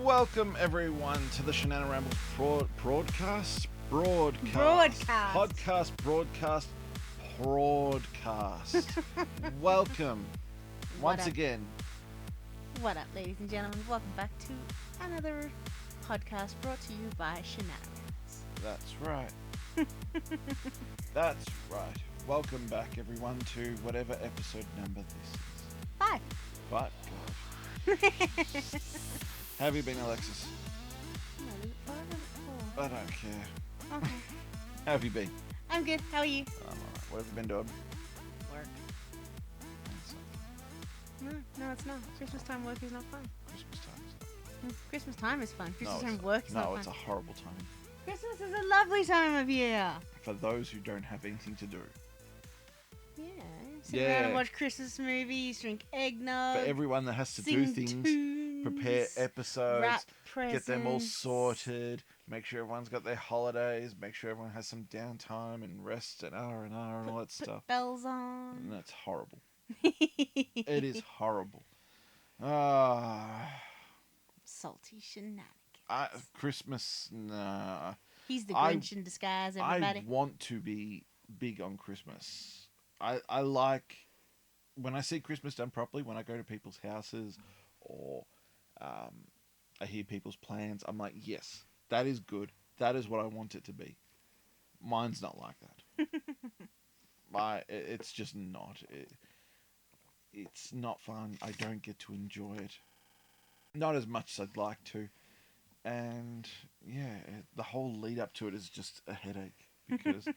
Welcome everyone to the Shananarambles broadcast, Welcome once again. What up, ladies and gentlemen? Welcome back to another podcast brought to you by Shananigans. That's right. That's right. Welcome back everyone to whatever episode number this is. 5. God. How have you been, Alexis? I don't care. Okay. How have you been? I'm good. How are you? I'm alright. What have you been doing? Work. No, it's not. Christmas time work is not fun. Christmas time is not. Christmas time is fun. Christmas No, time work is not fun. No, it's a horrible time. Christmas is a lovely time of year. For those who don't have anything to do. Yeah. Sit around and watch Christmas movies, drink eggnog. For everyone that has to do things, prepare episodes, wrap presents, get them all sorted, make sure everyone's got their holidays, make sure everyone has some downtime and rest and R&R and all that stuff. Bells on. And that's horrible. It is horrible. Salty shenanigans. Christmas, nah. He's the Grinch in disguise, everybody. I want to be big on Christmas. I like when I see Christmas done properly, when I go to people's houses or I hear people's plans, I'm like, yes, that is good. That is what I want it to be. Mine's not like that. It's just not. It's not fun. I don't get to enjoy it. Not as much as I'd like to. And yeah, the whole lead up to it is just a headache because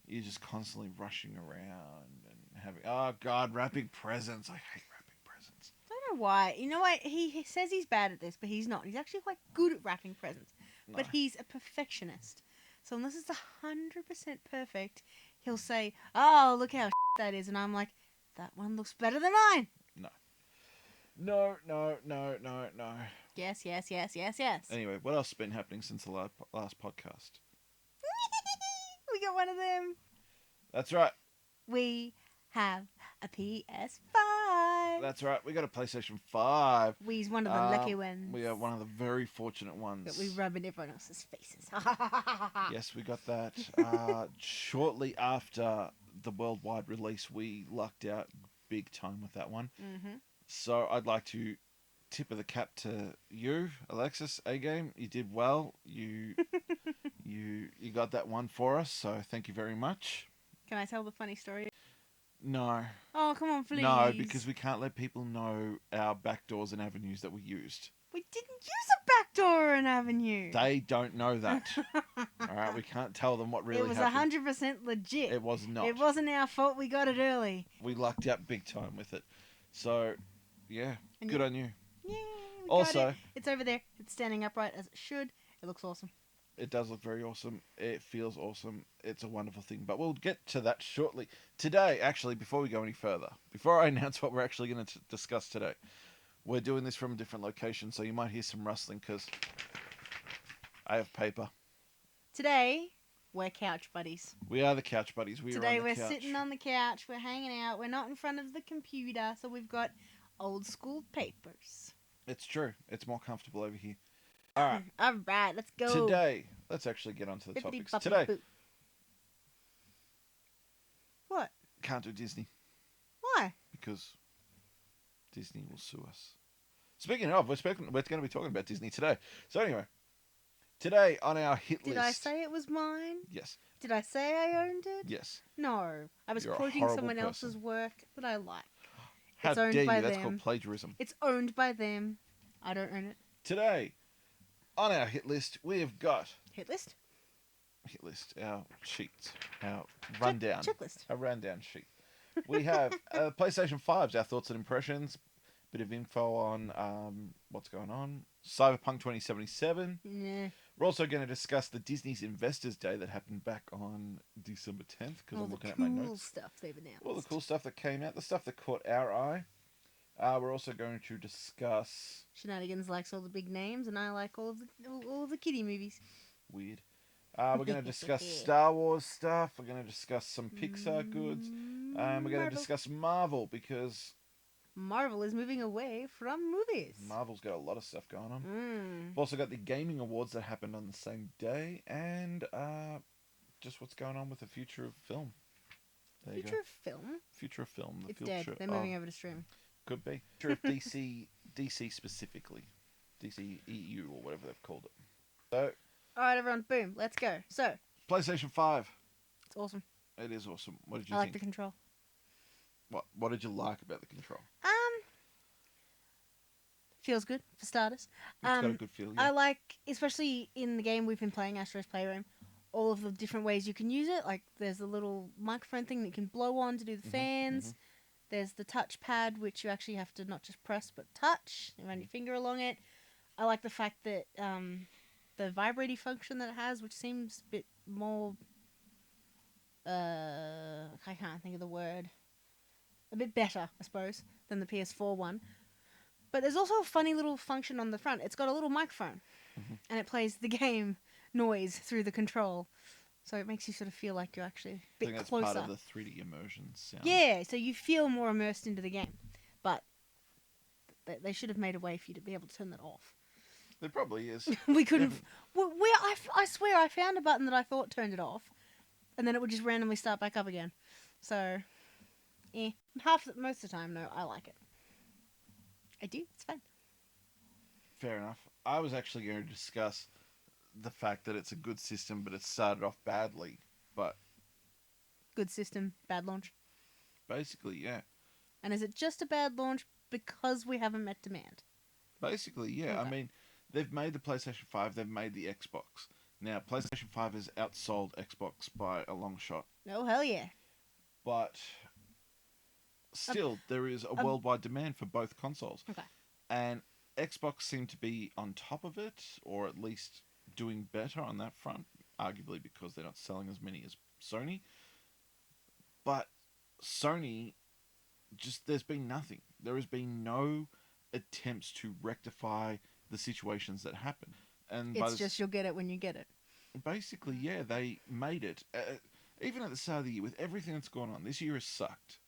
you're just constantly rushing around and having, oh God, wrapping presents. I hate wrapping presents. I don't know why. You know what? He says he's bad at this, but he's not. He's actually quite good at wrapping presents. No. But he's a perfectionist. So unless it's 100% perfect, he'll say, oh, look how that is. And I'm like, that one looks better than mine. No. Yes. Anyway, what else has been happening since the last podcast? We got one of them. That's right. We have a PS5. That's right. We got a PlayStation 5. We's one of the lucky ones. We are one of the very fortunate ones. That we rub in everyone else's faces. Yes, we got that. Shortly after the worldwide release, we lucked out big time with that one. Mm-hmm. So I'd like to tip of the cap to you, Alexis. A-Game, you did well. You got that one for us, so thank you very much. Can I tell the funny story? No. Oh, come on, please. No, because we can't let people know our backdoors and avenues that we used. We didn't use a backdoor or an avenue. They don't know that. All right, we can't tell them what really happened. It was 100% legit. It was not. It wasn't our fault. We got it early. We lucked out big time with it. So, yeah, good on you. Yeah. Also, got it. It's over there. It's standing upright as it should. It looks awesome. It does look very awesome. It feels awesome. It's a wonderful thing. But we'll get to that shortly. Today, actually, before we go any further, before I announce what we're actually going to discuss today, we're doing this from a different location, so you might hear some rustling because I have paper. Today, we're couch buddies. We are the couch buddies. Today we're sitting on the couch. We're hanging out. We're not in front of the computer, so we've got old school papers. It's true. It's more comfortable over here. All right. All right, let's go. Today, let's actually get onto the topics. Today. What? Can't do Disney. Why? Because Disney will sue us. Speaking of, we're going to be talking about Disney today. So anyway, today on our hit list. Did I say it was mine? Yes. Did I say I owned it? Yes. No. I was quoting someone else's work that I like. How dare you? That's called plagiarism. It's owned by them. I don't own it. Today, on our hit list, we have got... Hit list? Hit list. Our sheets. Our rundown. Checklist. Our rundown sheet. We have PlayStation 5's, our thoughts and impressions. Bit of info on what's going on. Cyberpunk 2077. Yeah. We're also going to discuss the Disney's Investors Day that happened back on December 10th, because I'm looking at my notes. All the cool stuff they've announced. All the cool stuff that came out, the stuff that caught our eye. We're also going to discuss... Shenanigans likes all the big names, and I like all the kiddie movies. Weird. We're going to discuss Star Wars stuff. We're going to discuss some Pixar goods. We're going to discuss Marvel, because Marvel is moving away from movies. Marvel's got a lot of stuff going on. Mm. We've also got the gaming awards that happened on the same day, and just what's going on with the future of film. There you go. Future of film? Future of film. The It's dead. future They're moving over to stream. Could be. Future of DC specifically. DC EU or whatever they've called it. So, Alright, everyone, boom, let's go. So, PlayStation 5. it's awesome. It is awesome. What did you I like think? the control. What did you like about the control? Feels good, for starters. It's got a good feel, yeah. I like, especially in the game we've been playing, Astro's Playroom, all of the different ways you can use it. Like, there's a little microphone thing that you can blow on to do the fans. There's the touchpad, which you actually have to not just press, but touch. You run your finger along it. I like the fact that the vibrating function that it has, which seems a bit more... I can't think of the word. A bit better, I suppose, than the PS4 one. But there's also a funny little function on the front. It's got a little microphone, and it plays the game noise through the control. So it makes you sort of feel like you're actually a bit I think that's closer. part of the 3D immersion sound. Yeah, so you feel more immersed into the game. But they should have made a way for you to be able to turn that off. There probably is. We could have... I swear I found a button that I thought turned it off, and then it would just randomly start back up again. So, most of the time, no, I like it. I do. It's fun. Fair enough. I was actually going to discuss the fact that it's a good system, but it started off badly. But Good system, bad launch. basically, yeah. And is it just a bad launch because we haven't met demand? Basically, yeah. Okay. I mean, they've made the PlayStation 5, they've made the Xbox. Now, PlayStation 5 has outsold Xbox by a long shot. Oh, hell yeah. But still, there is a worldwide demand for both consoles. Okay. And Xbox seem to be on top of it, or at least doing better on that front, arguably because they're not selling as many as Sony. But Sony, there's been nothing. There has been no attempts to rectify the situations that happen. And It's just you'll get it when you get it. basically, yeah, they made it. Even at the start of the year, with everything that's gone on, this year has sucked.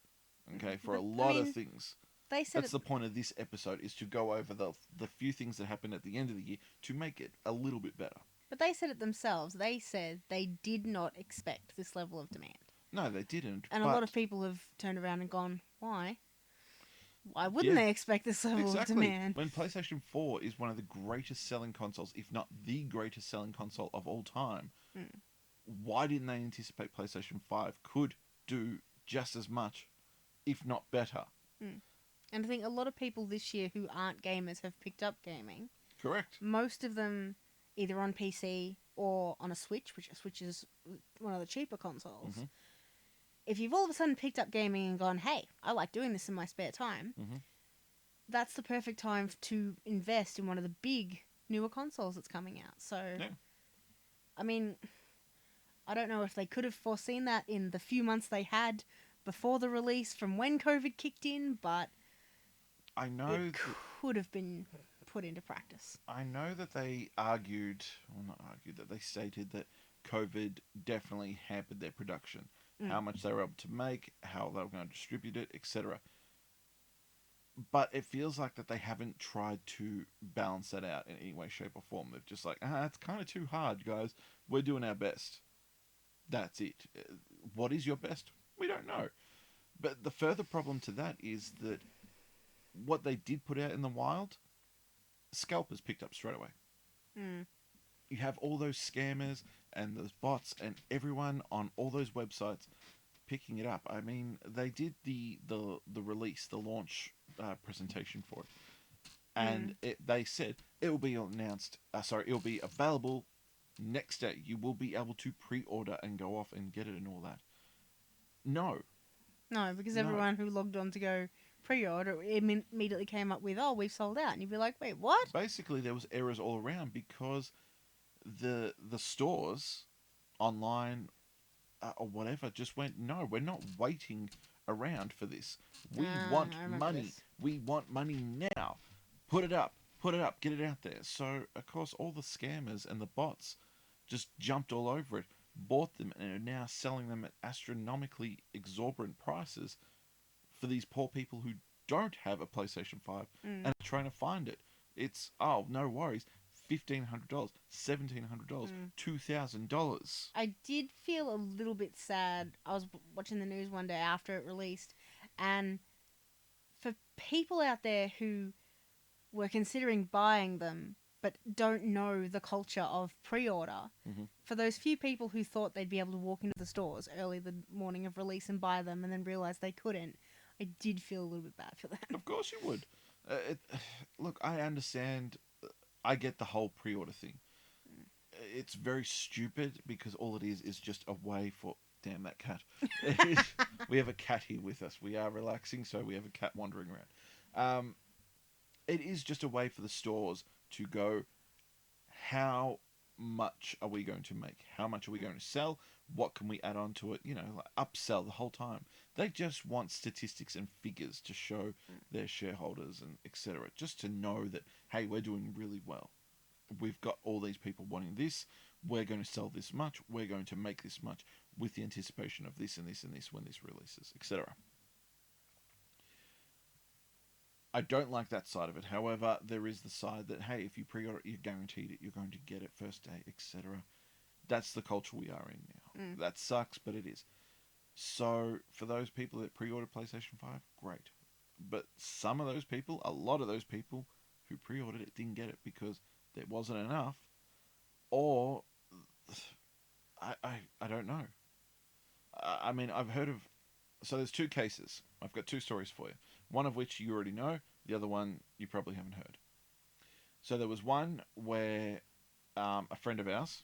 Okay, for a lot of things. They said That's the point of this episode, is to go over the few things that happened at the end of the year to make it a little bit better. But they said it themselves. They said they did not expect this level of demand. No, they didn't. And a lot of people have turned around and gone, why? Why wouldn't they expect this level of demand? When PlayStation 4 is one of the greatest selling consoles, if not the greatest selling console of all time, why didn't they anticipate PlayStation 5 could do just as much, if not better? And I think a lot of people this year who aren't gamers have picked up gaming. Correct. Most of them either on PC or on a Switch, which a Switch is one of the cheaper consoles. If you've all of a sudden picked up gaming and gone, hey, I like doing this in my spare time, that's the perfect time to invest in one of the big newer consoles that's coming out. So, I mean, I don't know if they could have foreseen that in the few months they had before the release from when COVID kicked in, but I know it could have been put into practice. I know that they argued, well, not argued, that they stated that COVID definitely hampered their production. How much they were able to make, how they were going to distribute it, etc. But it feels like that they haven't tried to balance that out in any way, shape, or form. They're just like, it's kind of too hard, guys. We're doing our best. That's it. What is your best? We don't know. But the further problem to that is that what they did put out in the wild, scalpers picked up straight away. You have all those scammers and those bots and everyone on all those websites picking it up. I mean, they did the release, the launch presentation for it, and they said it will be announced. It will be available next day. You will be able to pre-order and go off and get it and all that. No, because everyone who logged on to go pre-order immediately came up with, "Oh, we've sold out," and you'd be like, "Wait, what?" Basically, there was errors all around because the stores online or whatever just went, no, we're not waiting around for this. We want money. This. We want money now. Put it up, get it out there. So, of course, all the scammers and the bots just jumped all over it, bought them, and are now selling them at astronomically exorbitant prices for these poor people who don't have a PlayStation 5 Mm. and are trying to find it. It's, oh, no worries. $1,500, $1,700, Mm. $2,000. I did feel a little bit sad. I was watching the news one day after it released, and for people out there who were considering buying them but don't know the culture of pre-order, Mhm. for those few people who thought they'd be able to walk into the stores early the morning of release and buy them and then realize they couldn't, I did feel a little bit bad for them. Of course you would. Look, I understand. I get the whole pre-order thing. It's very stupid because all it is just a way for. Damn that cat! We have a cat here with us. We are relaxing, so we have a cat wandering around. It is just a way for the stores to go. How much are we going to make? How much are we going to sell? What can we add on to it? You know, like upsell the whole time. They just want statistics and figures to show their shareholders and etc. Just to know that, hey, we're doing really well. We've got all these people wanting this. We're going to sell this much. We're going to make this much with the anticipation of this and this and this when this releases, etc. I don't like that side of it. However, there is the side that, hey, if you pre-order it, you're guaranteed it. You're going to get it first day, etc. That's the culture we are in now. Mm. That sucks, but it is. So, for those people that pre-ordered PlayStation 5, great. But some of those people, a lot of those people who pre-ordered it didn't get it because there wasn't enough, or I don't know. I mean, I've heard of. So there's two cases. I've got two stories for you. One of which you already know. The other one you probably haven't heard. So there was one where a friend of ours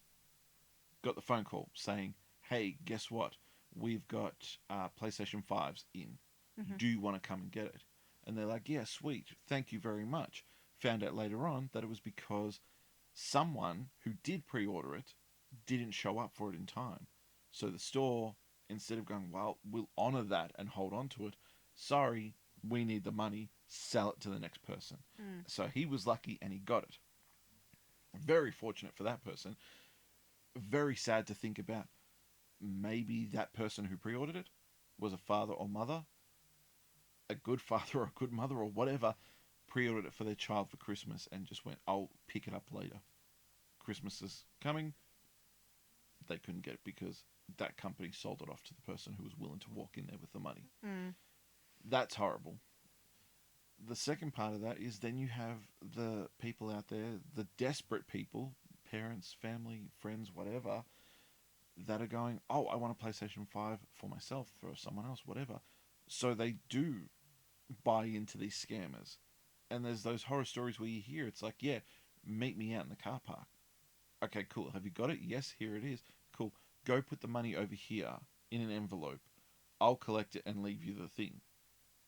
got the phone call saying, "Hey, guess what? We've got PlayStation 5s in. Mm-hmm. Do you want to come and get it?" And they're like, "Yeah, sweet. Thank you very much." Found out later on that it was because someone who did pre-order it didn't show up for it in time. So the store, instead of going, well, we'll honor that and hold on to it, sorry, we need the money, sell it to the next person. Mm. So he was lucky and he got it. Very fortunate for that person. Very sad to think about. Maybe that person who pre-ordered it was a father or mother, a good father or a good mother or whatever, pre-ordered it for their child for Christmas and just went, I'll pick it up later. Christmas is coming. They couldn't get it because that company sold it off to the person who was willing to walk in there with the money. Mm. That's horrible. The second part of that is then you have the people out there, the desperate people, parents, family, friends, whatever, that are going, oh, I want a PlayStation 5 for myself, for someone else, whatever. So they do buy into these scammers. And there's those horror stories where you hear, it's like, yeah, meet me out in the car park. Okay, cool. Have you got it? Yes, here it is. Cool. Go put the money over here in an envelope. I'll collect it and leave you the thing.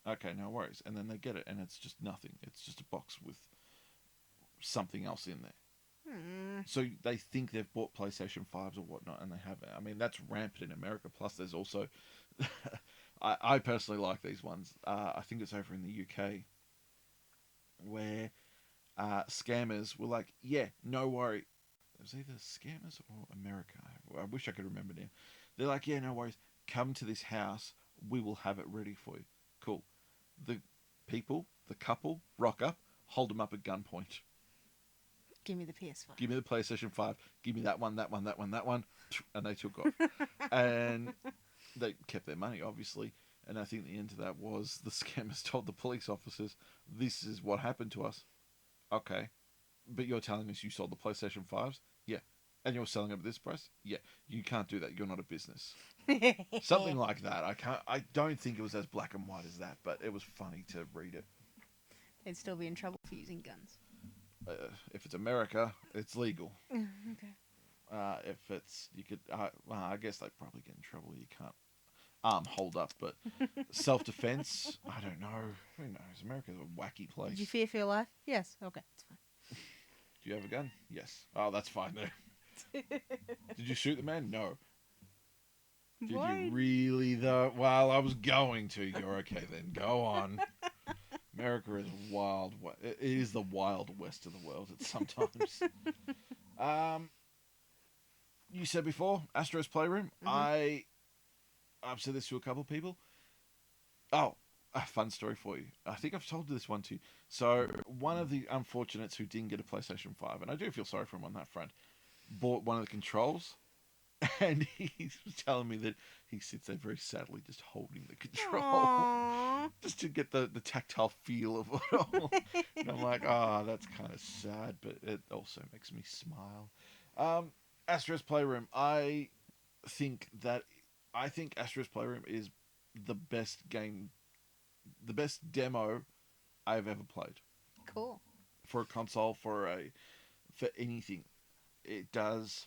Okay, no worries. And then they get it, and it's just nothing. It's just a box with something else in there. Mm. So they think they've bought PlayStation 5s or whatnot, and they haven't. I mean, that's rampant in America. Plus, there's also... I personally like these ones. I think it's over in the UK, where scammers were like, yeah, no worry. It was either scammers or America. I wish I could remember now. They're like, yeah, no worries. Come to this house. We will have it ready for you. Cool. The people, the couple, rock up, hold them up at gunpoint. Give me the PS5. Give me the PlayStation 5. Give me that one, that one, that one, that one. And they took off. And they kept their money, obviously. And I think the end of that was the scammers told the police officers, this is what happened to us. Okay. But you're telling us you sold the PlayStation 5s? Yeah. And you're selling them at this price? Yeah. You can't do that. You're not a business. Something like that. I don't think it was as black and white as that, but it was funny to read it. They'd still be in trouble for using guns. If it's America, it's legal. Okay. If it's, you could, well, I guess they'd probably get in trouble. You can't hold up, but self-defense, I don't know. Who knows? America's a wacky place. Did you fear for your life? Yes. Okay, it's fine. Do you have a gun? Yes. Oh, that's fine then. Did you shoot the man? No. Did Why? you really though? Well, I was going to. You're okay then. Go on. America is wild. It is the wild west of the world at sometimes. You said before, Astro's Playroom. Mm-hmm. I've said this to a couple of people. Oh, a fun story for you. I think I've told you this one too. So one of the unfortunates who didn't get a PlayStation 5, and I do feel sorry for him on that front, bought one of the controls, and he was telling me that he sits there very sadly just holding the control Aww. just to get the tactile feel of it all. And I'm like, oh, that's kind of sad, but it also makes me smile. Astro's Playroom. Think that I think Astro's Playroom is the best game, the best demo I've ever played Cool. for a console, for anything. It does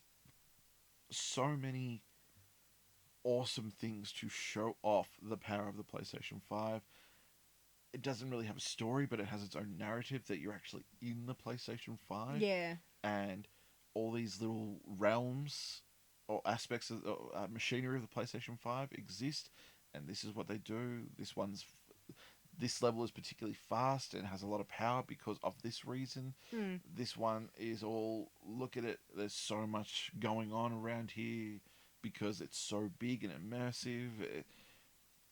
so many awesome things to show off the power of the PlayStation 5. It doesn't really have a story, but it has its own narrative that you're actually in the PlayStation 5. Yeah. And all these little realms or aspects of machinery of the PlayStation 5 exist, and this is what they do. This level is particularly fast and has a lot of power because of this reason. Hmm. This one is all, look at it, there's so much going on around here because it's so big and immersive.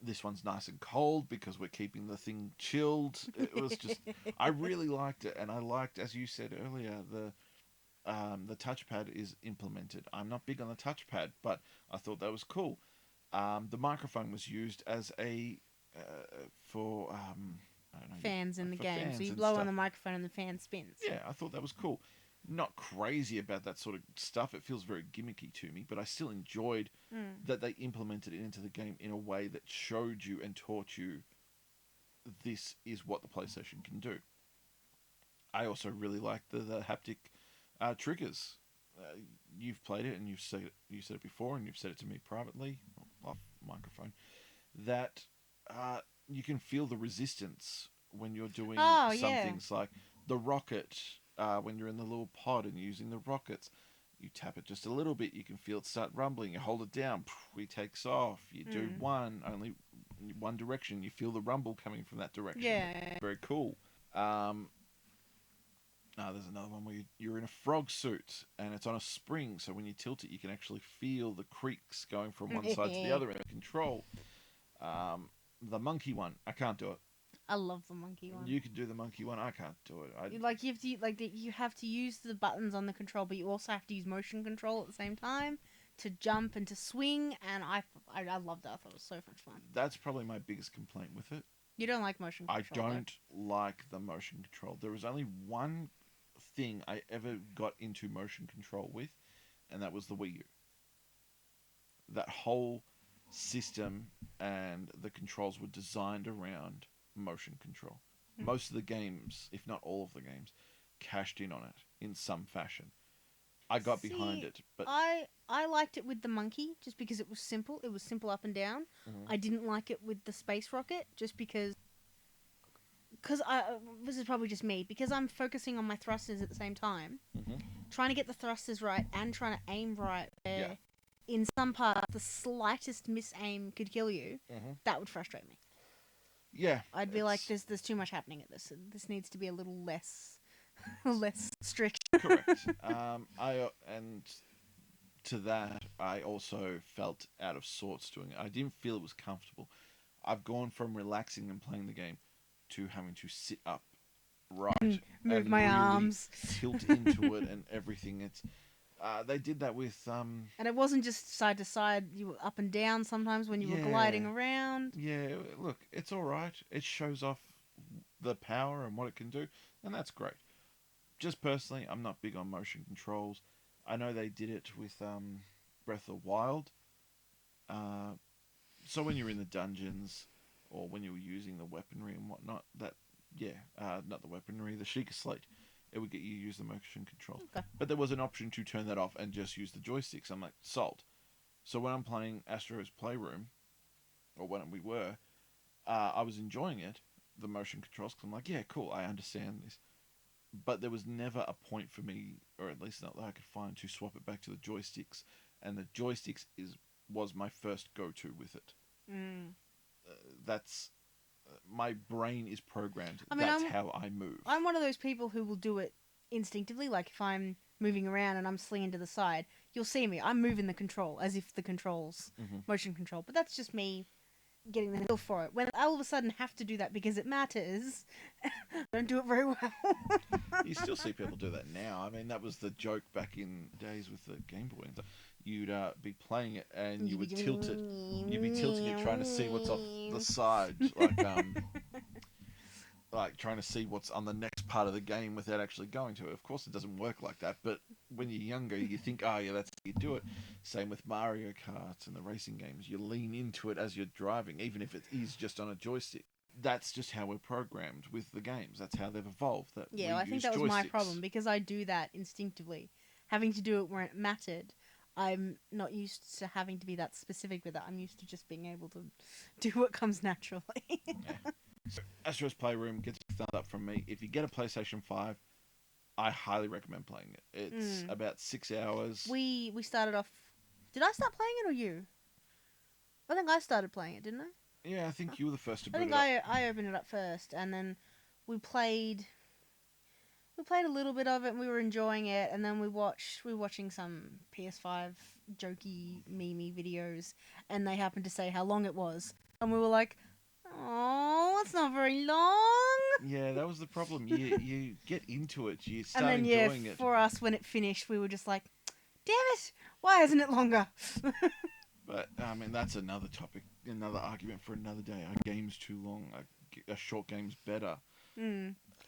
This one's nice and cold because we're keeping the thing chilled. It was just, I really liked it, and I liked, as you said earlier, the touchpad is implemented. I'm not big on the touchpad, but I thought that was cool. The microphone was used as a for I don't know, Fans in the for game. fans So you and blow on stuff. the microphone and the fan spins. Yeah, I thought that was cool. Not crazy about that sort of stuff. It feels very gimmicky to me, but I still enjoyed Mm. that they implemented it into the game in a way that showed you and taught you this is what the PlayStation can do. I also really like the haptic triggers. You've played it and you said it before, and you've said it to me privately off microphone that you can feel the resistance when you're doing Oh, some yeah. things like the rocket. When you're in the little pod and you're using the rockets, you tap it just a little bit, you can feel it start rumbling. You hold it down, he takes off. You do only one direction, you feel the rumble coming from that direction. Yeah. Very cool. Um, there's another one where you're in a frog suit and it's on a spring, so when you tilt it, you can actually feel the creaks going from one side to the other in the control. The monkey one, I can't do it. I love the monkey one. You can do the monkey one, I can't do it. Like you have to use the buttons on the control, but you also have to use motion control at the same time to jump and to swing. And I loved that. I thought it was so much fun. That's probably my biggest complaint with it. You don't like motion I control? don't like the motion control. There was only one thing I ever got into motion control with, and that was the Wii U. That whole system and the controls were designed around motion control. Most of the games, if not all of the games, cashed in on it in some fashion. I got behind it, but I liked it with the monkey just because it was simple. It was simple up and down. I didn't like it with the space rocket just because this is probably just me, because I'm focusing on my thrusters at the same time, trying to get the thrusters right and trying to aim right. In some parts, the slightest misaim could kill you. That would frustrate me. Yeah, I'd be like, there's too much happening at this. This needs to be a little less strict. correct. And to that, I also felt out of sorts doing it. I didn't feel it was comfortable. I've gone from relaxing and playing the game to having to sit up right Move and my really arms, tilt into it and everything. It's they did that with and it wasn't just side to side. You were up and down sometimes when you were gliding around. Yeah, look, it's all right. It shows off the power and what it can do, and that's great. Just personally, I'm not big on motion controls. I know they did it with Breath of the Wild. So when you're in the dungeons or when you were using the weaponry and whatnot, not the weaponry, the Sheikah Slate, it would get you to use the motion controls. Okay. But there was an option to turn that off and just use the joysticks. I'm like, sold. So when I'm playing Astro's Playroom, or when we were, I was enjoying it, the motion controls, because I'm like, yeah, cool, I understand this. But there was never a point for me, or at least not that I could find, to swap it back to the joysticks. And the joysticks was my first go-to with it. That's my brain is programmed. That's how I move. I'm one of those people who will do it instinctively. Like if I'm moving around and I'm slinging to the side, you'll see me. I'm moving the control as if the control's motion control. But that's just me getting the feel for it. When I all of a sudden have to do that because it matters, I don't do it very well. You still see people do that now. I mean, that was the joke back in days with the Game Boy. You'd be playing it and you would tilt it. You'd be tilting it, trying to see what's off the side, like trying to see what's on the next part of the game without actually going to it. Of course, it doesn't work like that. But when you're younger, you think, oh yeah, that's how you do it. Same with Mario Kart and the racing games. You lean into it as you're driving, even if it is just on a joystick. That's just how we're programmed with the games. That's how they've evolved. That Yeah, we I think use that was my joysticks. problem because I do that instinctively. Having to do it where it mattered. I'm not used to having to be that specific with it. I'm used to just being able to do what comes naturally. Yeah. So, Astro's Playroom gets a thumbs up from me. If you get a PlayStation 5, I highly recommend playing it. It's about 6 hours. We started off. Did I start playing it or you? I think I started playing it, didn't I? Yeah, I think you were the first to I boot think it up. I opened it up first, and then we played. We played a little bit of it, and we were enjoying it. And then we were watching some PS5 jokey, memey videos, and they happened to say how long it was, and we were like, "Oh, it's not very long." Yeah, that was the problem. You get into it, you And start then enjoying it. for us, when it finished, we were just like, "Damn it! Why isn't it longer?" But I mean, that's another topic, another argument for another day. Are games too long? Are short games better?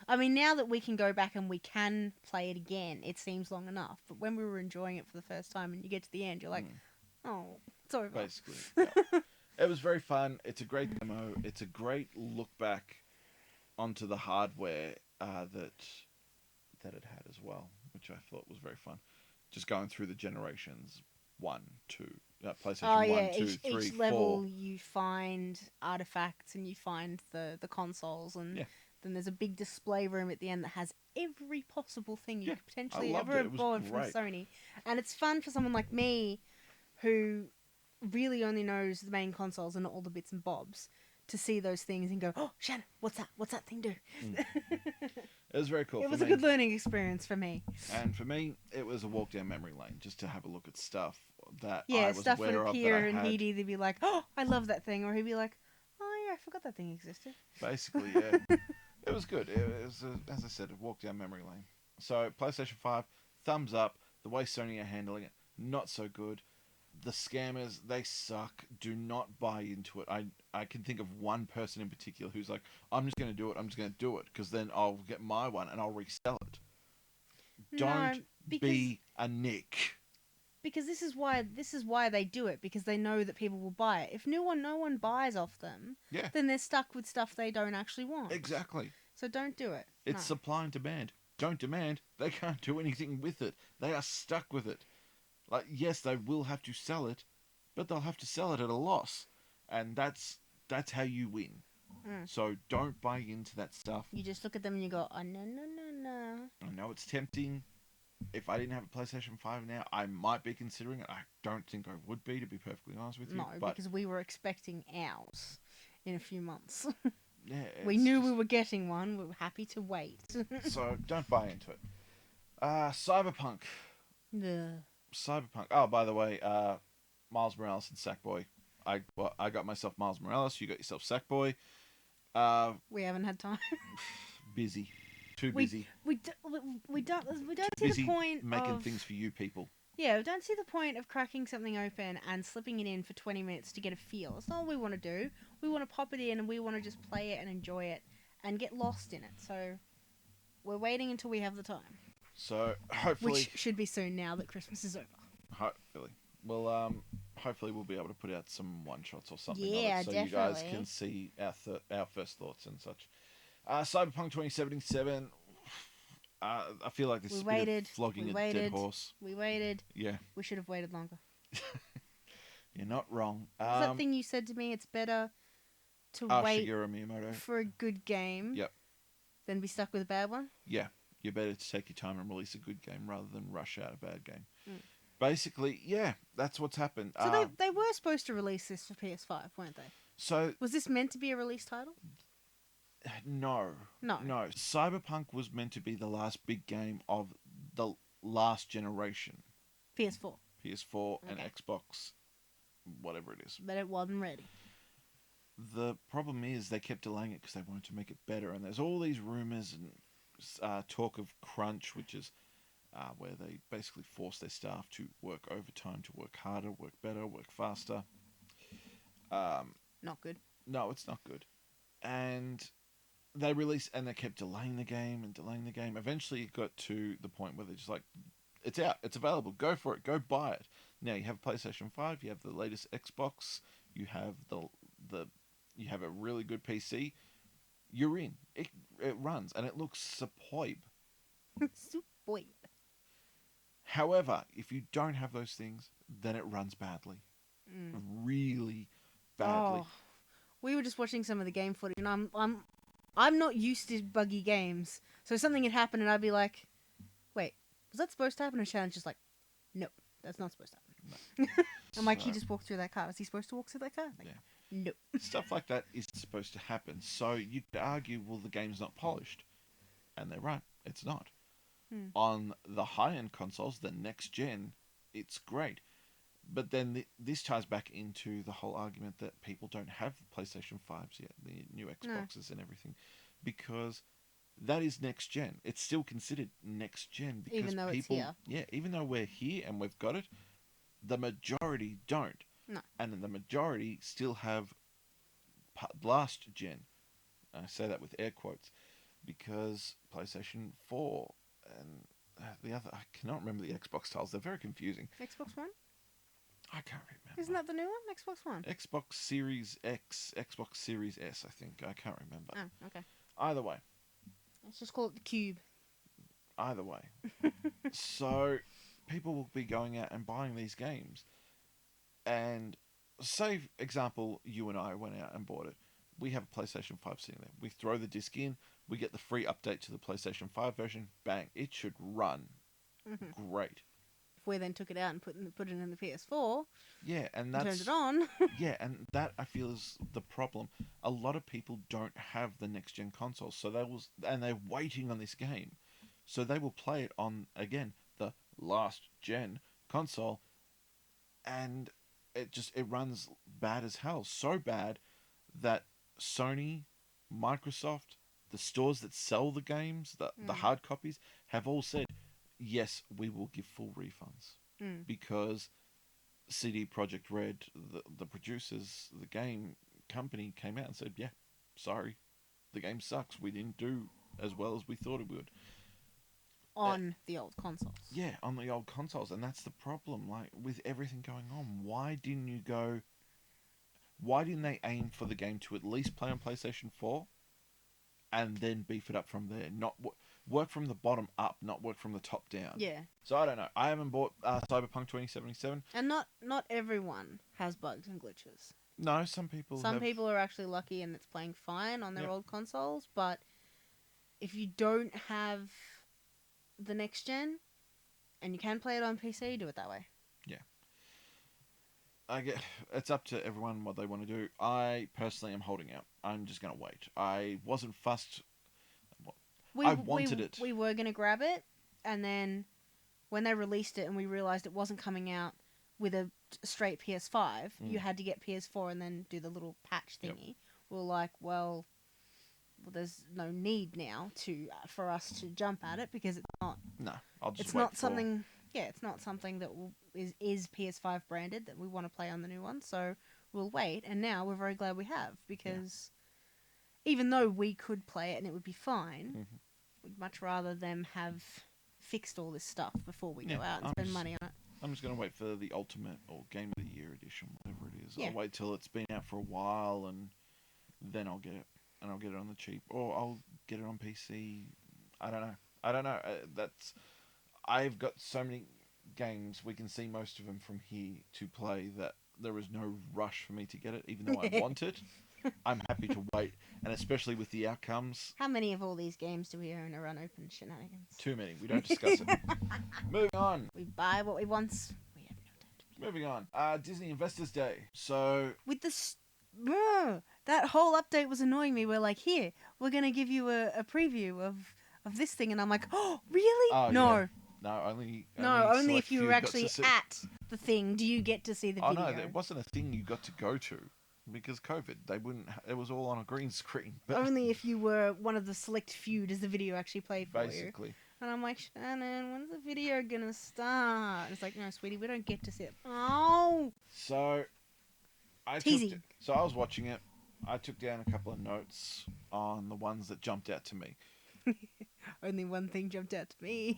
I mean, now that we can go back and we can play it again, it seems long enough. But when we were enjoying it for the first time and you get to the end, you're like, oh, it's over. Basically, yeah. It was very fun. It's a great demo. It's a great look back onto the hardware that it had as well, which I thought was very fun. Just going through the generations, 1, 2, PlayStation Oh, 1, yeah. 2, Each 3, 4. level you find artifacts and you find the consoles. And then there's a big display room at the end that has every possible thing you could potentially ever have bought from Sony. And it's fun for someone like me who really only knows the main consoles and not all the bits and bobs to see those things and go, oh, Shannon, what's that? What's that thing do? It was very cool. It was a good learning experience for me. And for me, it was a walk down memory lane just to have a look at stuff that yeah, I was stuff aware would of appear that I and had. he'd either be like, oh, I love that thing, or he'd be like, oh yeah, I forgot that thing existed. Basically, yeah. It was good. It was, as I said, a walk down memory lane. So, PlayStation 5, thumbs up. The way Sony are handling it, not so good. The scammers, they suck. Do not buy into it. I can think of one person in particular who's like, I'm just going to do it. I'm just going to do it because then I'll get my one and I'll resell it. Don't be a Nick. Because this is why they do it, because they know that people will buy it. If no one buys off them, then they're stuck with stuff they don't actually want. Exactly. So don't do it. It's supply and demand. Don't demand. They can't do anything with it. They are stuck with it. Like, yes, they will have to sell it, but they'll have to sell it at a loss. And that's how you win. So don't buy into that stuff. You just look at them and you go, oh, no. I know it's tempting. If I didn't have a PlayStation 5 now, I might be considering it. I don't think I would be, to be perfectly honest with you. No, because we were expecting ours in a few months. Yeah, we knew we were getting one. We were happy to wait. So don't buy into it. Cyberpunk. Yeah. Cyberpunk. Oh, by the way, Miles Morales and Sackboy. I got myself Miles Morales. You got yourself Sackboy. We haven't had time. Busy. Too busy. We don't see the point making of things for you people. Yeah, we don't see the point of cracking something open and slipping it in for 20 minutes to get a feel. That's not what we want to do. We want to pop it in and we want to just play it and enjoy it and get lost in it. So we're waiting until we have the time. So hopefully, which should be soon now that Christmas is over. Hopefully, well, hopefully we'll be able to put out some one shots or something. Yeah, of it, so definitely. you guys can see our first thoughts and such. Cyberpunk 2077. I feel like this is a bit of flogging a dead horse. We waited. Yeah. We should have waited longer. You're not wrong. What's that thing you said to me? It's better to wait Shigeru Miyamoto. For a good game than be stuck with a bad one? Yeah. You're better to take your time and release a good game rather than rush out a bad game. Basically, yeah, that's what's happened. So they were supposed to release this for PS5, weren't they? So was this meant to be a release title? No. Cyberpunk was meant to be the last big game of the last generation. PS4 and Xbox, whatever it is. But it wasn't ready. the problem is they kept delaying it because they wanted to make it better, and there's all these rumors and talk of crunch, which is where they basically force their staff to work overtime, to work harder, work better, work faster. Not good. No, it's not good. And they released, and they kept delaying the game and delaying the game. Eventually, it got to the point where they're just like, it's out, it's available, go for it, go buy it. Now you have PlayStation 5, you have the latest Xbox, you have the you have a really good PC. You're in. It runs and it looks superb. Superb. However, if you don't have those things, then it runs badly. Really badly. Oh, we were just watching some of the game footage, and I'm not used to buggy games. So something had happened, and I'd be like, "Wait, was that supposed to happen?" And Shannon's just like, "No, that's not supposed to happen." I'm like, "He just walked through that car. Was he supposed to walk through that car?" Like, Yeah. No. Stuff like that is supposed to happen. So you could argue, well, the game's not polished. And they're right. It's not. On the high-end consoles, the next gen, it's great. But then this ties back into the whole argument that people don't have the PlayStation 5s yet, the new Xboxes and everything, because that is next gen. It's still considered next gen because Even though people, it's here. yeah, even though we're here and we've got it, the majority don't. No. And the majority still have last gen. I say that with air quotes because PlayStation 4 and the other, I cannot remember the Xbox titles. They're very confusing. Xbox One? I can't remember. Isn't that the new one? Xbox One? Xbox Series X, Xbox Series S, I think. I can't remember. Oh, okay. Either way. Let's just call it the Cube. Either way. So, people will be going out and buying these games. And, say, example, you and I went out and bought it. We have a PlayStation 5 sitting there. We throw the disc in. We get the free update to the PlayStation 5 version. Bang. It should run. Great. If we then took it out and put it in the PS4, Yeah, and turned that's it on. yeah, and that I feel is the problem. A lot of people don't have the next gen consoles, so they're waiting on this game, so they will play it on again the last gen console, and it runs bad as hell, so bad that Sony, Microsoft, the stores that sell the games, the hard copies, have all said, yes, we will give full refunds because CD Projekt Red, the producers, the game company came out and said, yeah, sorry, the game sucks. We didn't do as well as we thought it would. On the old consoles. Yeah, on the old consoles. And that's the problem. Like, with everything going on, why didn't they aim for the game to at least play on PlayStation 4 and then beef it up from there? Not work from the bottom up, not work from the top down. Yeah. So I don't know. I haven't bought Cyberpunk 2077. And not everyone has bugs and glitches. No, some people people are actually lucky and it's playing fine on their old consoles, but if you don't have the next gen and you can play it on PC, do it that way. Yeah. It's up to everyone what they want to do. I personally am holding out. I'm just going to wait. I wasn't fussed. I wanted it. We were going to grab it, and then when they released it and we realized it wasn't coming out with a straight PS5, you had to get PS4 and then do the little patch thingy. Yep. We were like, well, there's no need now for us to jump at it because it's not. No, I'll just. It's not something. Yeah, it's not something that is PS5 branded that we want to play on the new one. So we'll wait. And now we're very glad we have because even though we could play it and it would be fine, we'd much rather them have fixed all this stuff before we go out and spend money on it. I'm just going to wait for the Ultimate or Game of the Year edition, whatever it is. Yeah. I'll wait till it's been out for a while and then I'll get it. And I'll get it on the cheap. Or I'll get it on PC. I don't know. I've got so many games, we can see most of them from here to play, that there is no rush for me to get it, even though I want it. I'm happy to wait, and especially with the outcomes. How many of all these games do we own are unopened shenanigans? Too many. We don't discuss it. Moving on. We buy what we want. We have no time to play. Moving on. Disney Investors Day. So... With this... that whole update was annoying me. We're like, here, we're going to give you a preview of this thing. And I'm like, oh, really? Oh, no. Yeah. No, only only if you were actually at the thing do you get to see the video. Oh, no, it wasn't a thing you got to go to. because COVID, they wouldn't. It was all on a green screen. But Only if you were one of the select few does the video actually play for you. basically, And I'm like, Shannon, when's the video gonna start? It's like, no, sweetie, we don't get to see it. Oh, so teasing. So I was watching it. I took down a couple of notes on the ones that jumped out to me. Only one thing jumped out to me.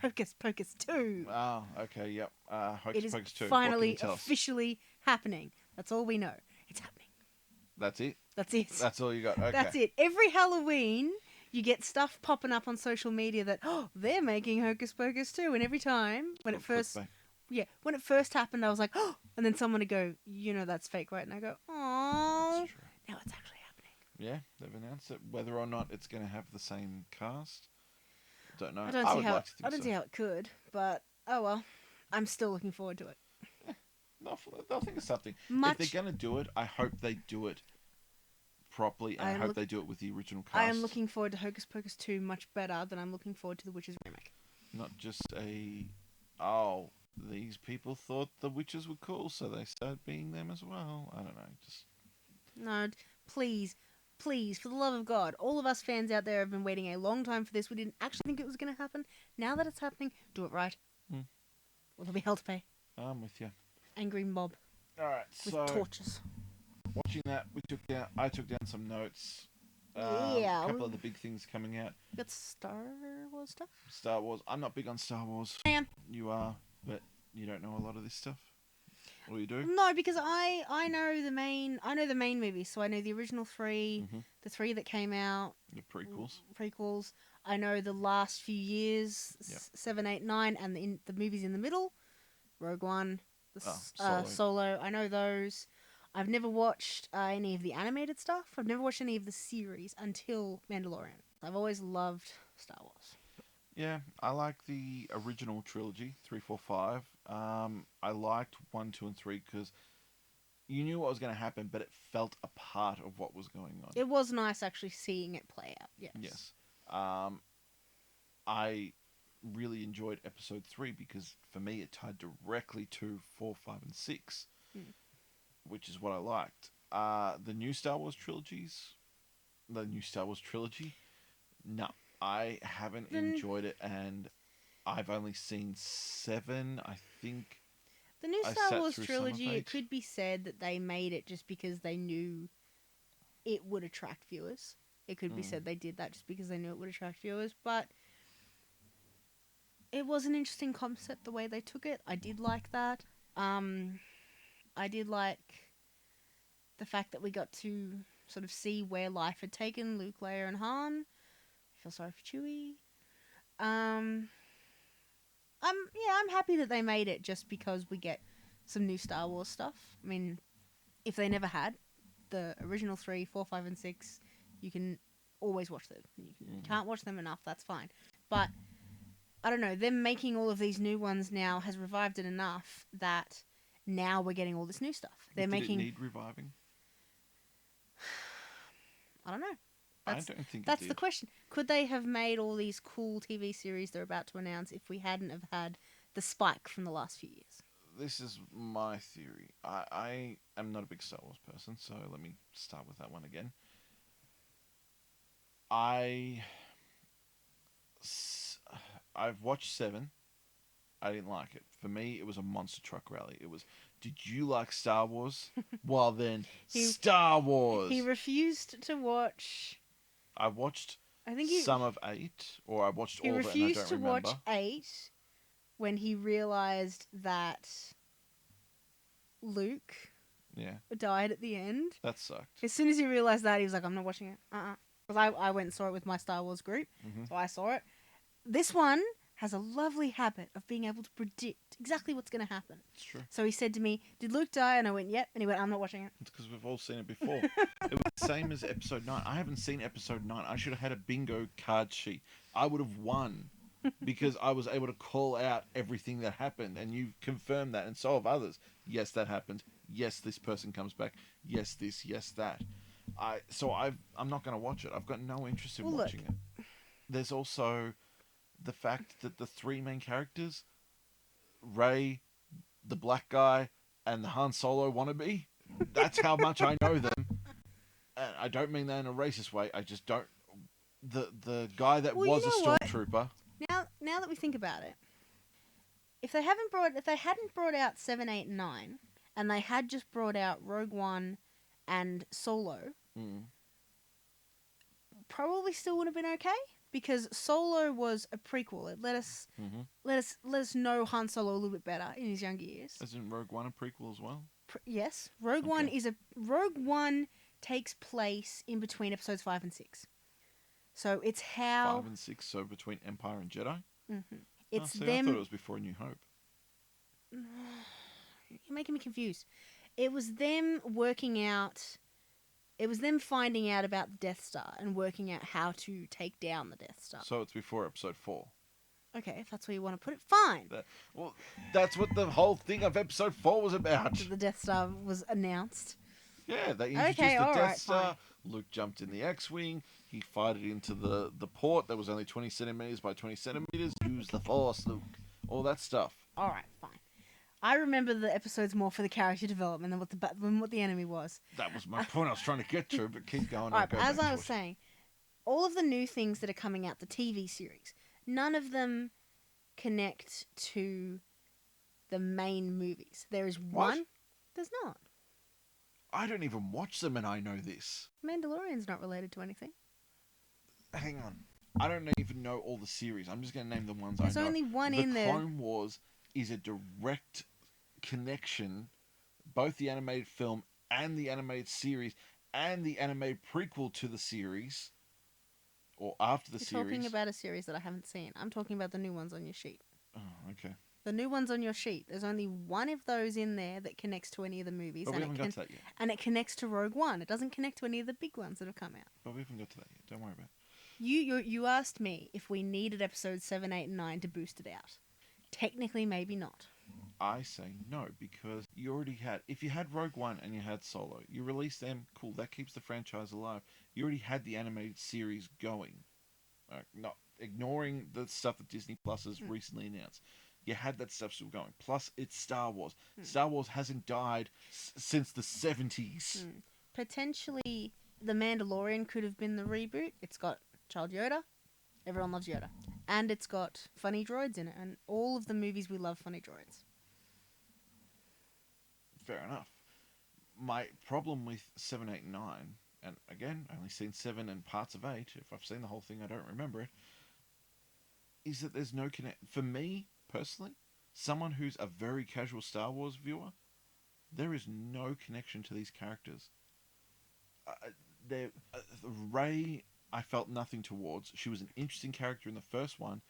Hocus Pocus 2. Oh, okay, yep. It Hocus is Pocus 2. finally What can you tell us? officially happening. That's all we know. It's happening. That's it? That's it. That's all you got? Okay. That's it. Every Halloween, you get stuff popping up on social media that, oh, they're making Hocus Pocus 2. And every time, when it first... Clickbait. Yeah, when it first happened, I was like, oh, and then someone would go, you know that's fake, right? And I go, oh, That's true. now it's actually happening. Yeah, they've announced it. Whether or not it's going to have the same cast, don't know. I don't see how it could, but oh well. I'm still looking forward to it. They'll think of something. Much, If they're going to do it, I hope they do it properly, and I hope they do it with the original cast. I am looking forward to Hocus Pocus 2 much better than I'm looking forward to The Witches remake. Not just these people thought the witches were cool, so they started being them as well. I don't know. Just No, please, for the love of God, all of us fans out there have been waiting a long time for this. We didn't actually think it was going to happen. Now that it's happening, do it right. Mm. Or there'll be hell to pay. I'm with you. Angry mob All right, with so torches. watching that, I took down some notes. Yeah. A couple of the big things coming out. You got Star Wars stuff? Star Wars. I'm not big on Star Wars. I am. You are, but you don't know a lot of this stuff. Or you do? No, because I know the main movies, so I know the original 3, Mhm. the 3 that came out, The prequels. prequels. I know the last few years, Yep. 7, 8, 9, and the movies in the middle, Rogue One, Solo. Solo. I know those. I've never watched any of the animated stuff. I've never watched any of the series until Mandalorian. I've always loved Star Wars. Yeah, I like the original trilogy, 3, 4, 5. I liked 1, 2, and 3 because you knew what was going to happen, but it felt a part of what was going on. It was nice actually seeing it play out. Yes. Yes. I really enjoyed episode 3 because for me it tied directly to 4, 5, and 6, which is what I liked. The new Star Wars trilogy, no, I haven't enjoyed it, and I've only seen 7, I think. The new I Star sat Wars through some of trilogy, it 8. could be said that they made it just because they knew it would attract viewers. It could be said they did that just because they knew it would attract viewers, but it was an interesting concept the way they took it. I did like that. I did like the fact that we got to sort of see where life had taken Luke, Leia, and Han. I feel sorry for Chewie. I'm happy that they made it just because we get some new Star Wars stuff. I mean, if they never had the original 3, 4, 5, and 6, you can always watch them. You can't watch them enough, that's fine. But, I don't know, them making all of these new ones now has revived it enough that now we're getting all this new stuff. Did it need reviving? I don't know. I don't think that's it did. the question. Could they have made all these cool TV series they're about to announce if we hadn't have had the spike from the last few years? This is my theory. I am not a big Star Wars person, so let me start with that one again. I've watched 7. I didn't like it. For me, it was a monster truck rally. It was, did you like Star Wars? Well then, Star Wars! He refused to watch... I watched some of 8, or I watched all of it and I don't remember. He refused to watch 8 when he realised that Luke died at the end. That sucked. As soon as he realised that, he was like, I'm not watching it. Because I went and saw it with my Star Wars group, so I saw it. This one has a lovely habit of being able to predict exactly what's going to happen. It's true. So he said to me, did Luke die? And I went, yep. And he went, I'm not watching it. It's because we've all seen it before. It was the same as episode 9. I haven't seen episode 9. I should have had a bingo card sheet. I would have won because I was able to call out everything that happened, and you confirmed that, and so have others. Yes, that happened. Yes, this person comes back. Yes, this. Yes, that. I'm not going to watch it. I've got no interest in watching it. There's also the fact that the 3 main characters, Rey, the black guy, and the Han Solo wannabe, That's how much I know them. And I don't mean that in a racist way. I just don't. The guy that Well, was you a know what? stormtrooper. Now that we think about it, if they hadn't brought out 7, 8, and 9, and they had just brought out Rogue One and Solo, Mm. probably still would have been okay, because Solo was a prequel. It Mm-hmm. let us know Han Solo a little bit better in his younger years. Isn't Rogue One a prequel as well? Yes, Rogue One takes place in between episodes 5 and 6. So it's how 5 and 6, so between Empire and Jedi? Mm-hmm. Oh, It's see, them. I thought it was before New Hope. You're making me confused. It was them working out. It was them finding out about the Death Star and working out how to take down the Death Star. So it's before episode 4. Okay, if that's where you want to put it, fine. Well, that's what the whole thing of episode 4 was about. The Death Star was announced. Yeah, they introduced the Death Star. Fine. Luke jumped in the X-Wing. He fired it into the port that was only 20 centimeters by 20 centimeters. Use the Force, Luke. All that stuff. All right, fine. I remember the episodes more for the character development than what the enemy was. That was my point I was trying to get to, but keep going. All right, as I was saying, all of the new things that are coming out, the TV series, none of them connect to the main movies. There is one. What? There's not. I don't even watch them, and I know this. Mandalorian's not related to anything. Hang on. I don't even know all the series. I'm just going to name the ones I know. There's only one in there. The Clone Wars is a direct connection, both the animated film and the animated series and the animated prequel to the series, or after the series. You're talking about a series that I haven't seen. I'm talking about the new ones on your sheet. Oh, okay. The new ones on your sheet. There's only one of those in there that connects to any of the movies. But we haven't got to that yet. And it connects to Rogue One. It doesn't connect to any of the big ones that have come out. But we haven't got to that yet. Don't worry about it. You asked me if we needed episodes 7, 8, and 9 to boost it out. Technically, maybe not. I say no, because you already had... If you had Rogue One and you had Solo, you released them, cool, that keeps the franchise alive. You already had the animated series going. Not ignoring the stuff that Disney Plus has recently announced. You had that stuff still going. Plus, it's Star Wars. Star Wars hasn't died since the 70s. Potentially, The Mandalorian could have been the reboot. It's got Child Yoda. Everyone loves Yoda. And it's got funny droids in it. And all of the movies we love funny droids. Fair enough. My problem with 7, 8, and 9, and again, I only seen 7 and parts of 8. If I've seen the whole thing, I don't remember it. Is that there's no connect. For me, personally, someone who's a very casual Star Wars viewer, there is no connection to these characters. Rey, I felt nothing towards. She was an interesting character in the first one,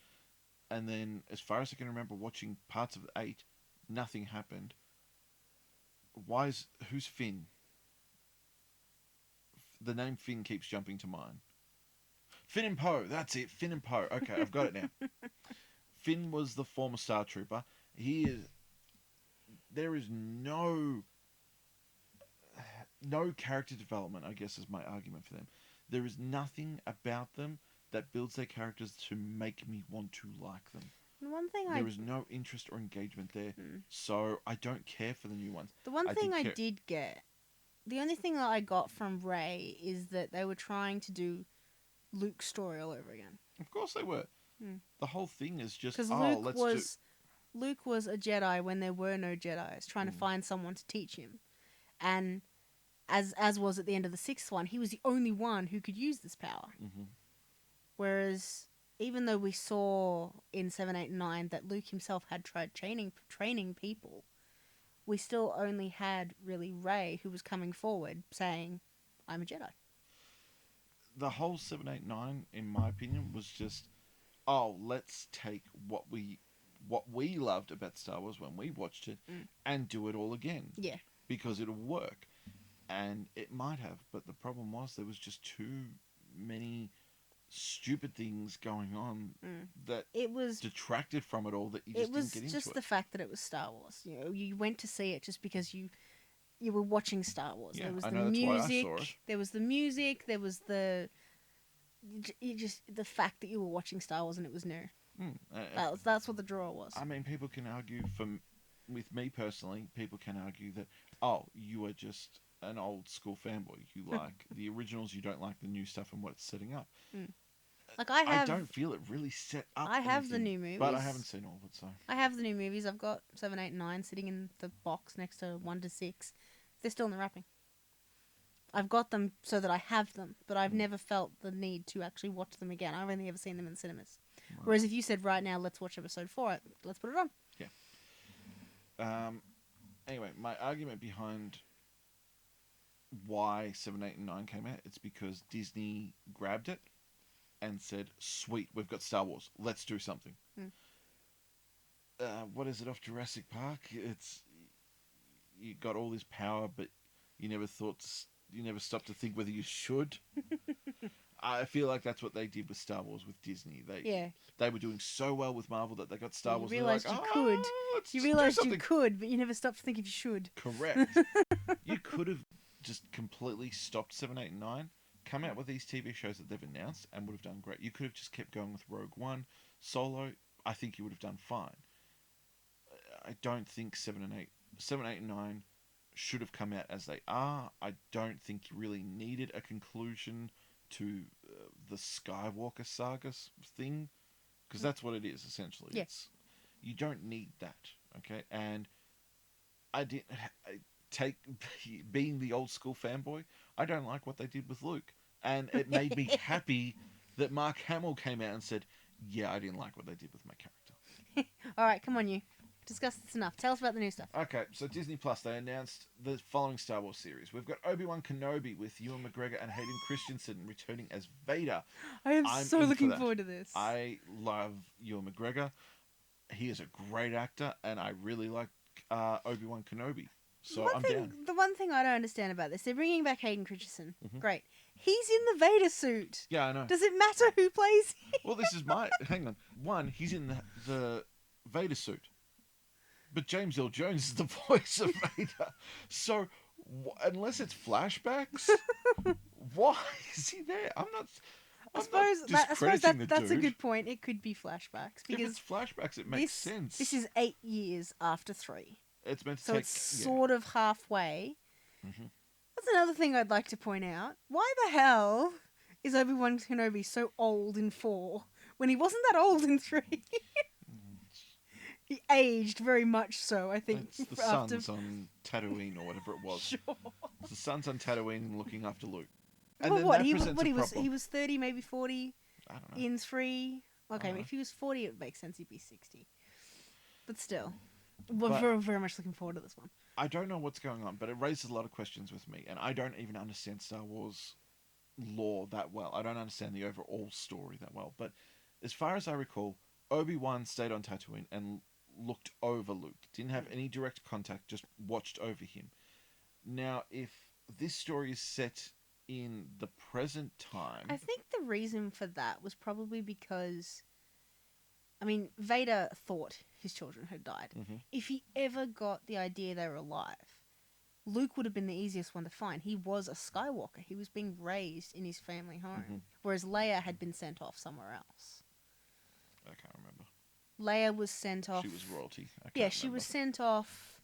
and then, as far as I can remember, watching parts of 8, nothing happened. Who's Finn? The name Finn keeps jumping to mind. Finn and Poe, that's it. Finn and Poe. Okay, I've got it now. Finn was the former Star Trooper. There is no character development, I guess, is my argument for them. There is nothing about them that builds their characters to make me want to like them. There is no interest or engagement there, so I don't care for the new ones. The one thing I did get, the only thing that I got from Rey is that they were trying to do Luke's story all over again. Of course they were. The whole thing is just, because Luke was a Jedi when there were no Jedis, trying to find someone to teach him, and as was at the end of the 6th one, he was the only one who could use this power. Whereas, even though we saw in 7, 8, and 9 that Luke himself had tried training people, we still only had really Rey, who was coming forward saying, "I'm a Jedi." The whole 7, 8, 9, in my opinion, was just, let's take what we loved about Star Wars when we watched it and do it all again. Yeah. Because it'll work. And it might have, but the problem was there was just too many stupid things going on that detracted from it all, that you just didn't get into it. It was just the fact that it was Star Wars. You know, you went to see it just because you were watching Star Wars. Yeah, there was I the know, music. that's why I saw it. There was the music. There was the fact that you were watching Star Wars and it was new. That's what the draw was. I mean, people can argue with me personally, people can argue that, oh, you are just an old school fanboy. You like the originals, you don't like the new stuff and what it's setting up. Mm. Like I don't feel it really set up I have the anything, new movies, but I haven't seen all of it, so. I have the new movies. I've got 7, 8, and 9 sitting in the box next to 1 to 6. They're still in the wrapping. I've got them so that I have them, but I've never felt the need to actually watch them again. I've only ever seen them in cinemas. Right. Whereas if you said right now, let's watch episode 4, let's put it on. Yeah. Anyway, my argument behind why 7, 8, and 9 came out, it's because Disney grabbed it and said, sweet, we've got Star Wars. Let's do something. What is it off Jurassic Park? It's, you got all this power, but you never stopped to think whether you should. I feel like that's what they did with Star Wars with Disney. They were doing so well with Marvel that they got Star Wars. You realized you could. You realized you could, but you never stopped to think if you should. Correct. You could have just completely stopped 7, 8, and 9, come out with these TV shows that they've announced, and would have done great. You could have just kept going with Rogue One, Solo. I think you would have done fine. I don't think 7, 8, and 9 should have come out as they are. I don't think you really needed a conclusion to the Skywalker saga thing, because that's what it is essentially. Yeah. You don't need that, okay? And I didn't being the old school fanboy, I don't like what they did with Luke, and it made me happy that Mark Hamill came out and said, "Yeah, I didn't like what they did with my character." All right, come on, you. Discuss this enough. Tell us about the new stuff. Okay, so Disney Plus, they announced the following Star Wars series. We've got Obi-Wan Kenobi with Ewan McGregor and Hayden Christensen returning as Vader. I'm so looking forward to this. I love Ewan McGregor. He is a great actor, and I really like Obi-Wan Kenobi. So I'm down. The one thing I don't understand about this, they're bringing back Hayden Christensen. Mm-hmm. Great. He's in the Vader suit. Yeah, I know. Does it matter who plays him? Well, this is my... Hang on. One, he's in the Vader suit. But James Earl Jones is the voice of Vader. So, unless it's flashbacks, why is he there? I suppose that's a good point. It could be flashbacks. Because if it's flashbacks, it makes sense. This is 8 years after 3. It's meant to so take... it's sort of halfway. Mm-hmm. That's another thing I'd like to point out. Why the hell is Obi-Wan Kenobi so old in 4 when he wasn't that old in 3? He aged very much so, I think. It's the sons on Tatooine or whatever it was. Sure. It's the sons on Tatooine looking after Luke. And well, what? He was 30, maybe 40 I don't know. In 3. Okay, if he was 40, it would make sense he'd be 60. But still. We're very, very much looking forward to this one. I don't know what's going on, but it raises a lot of questions with me, and I don't even understand Star Wars lore that well. I don't understand the overall story that well. But as far as I recall, Obi-Wan stayed on Tatooine and looked over Luke. Didn't have any direct contact, just watched over him. Now, if this story is set in the present time... I think the reason for that was probably because... I mean, Vader thought his children had died. Mm-hmm. If he ever got the idea they were alive, Luke would have been the easiest one to find. He was a Skywalker. He was being raised in his family home. Mm-hmm. Whereas Leia had been sent off somewhere else. I can't remember. Leia was sent off... She was royalty. She was sent off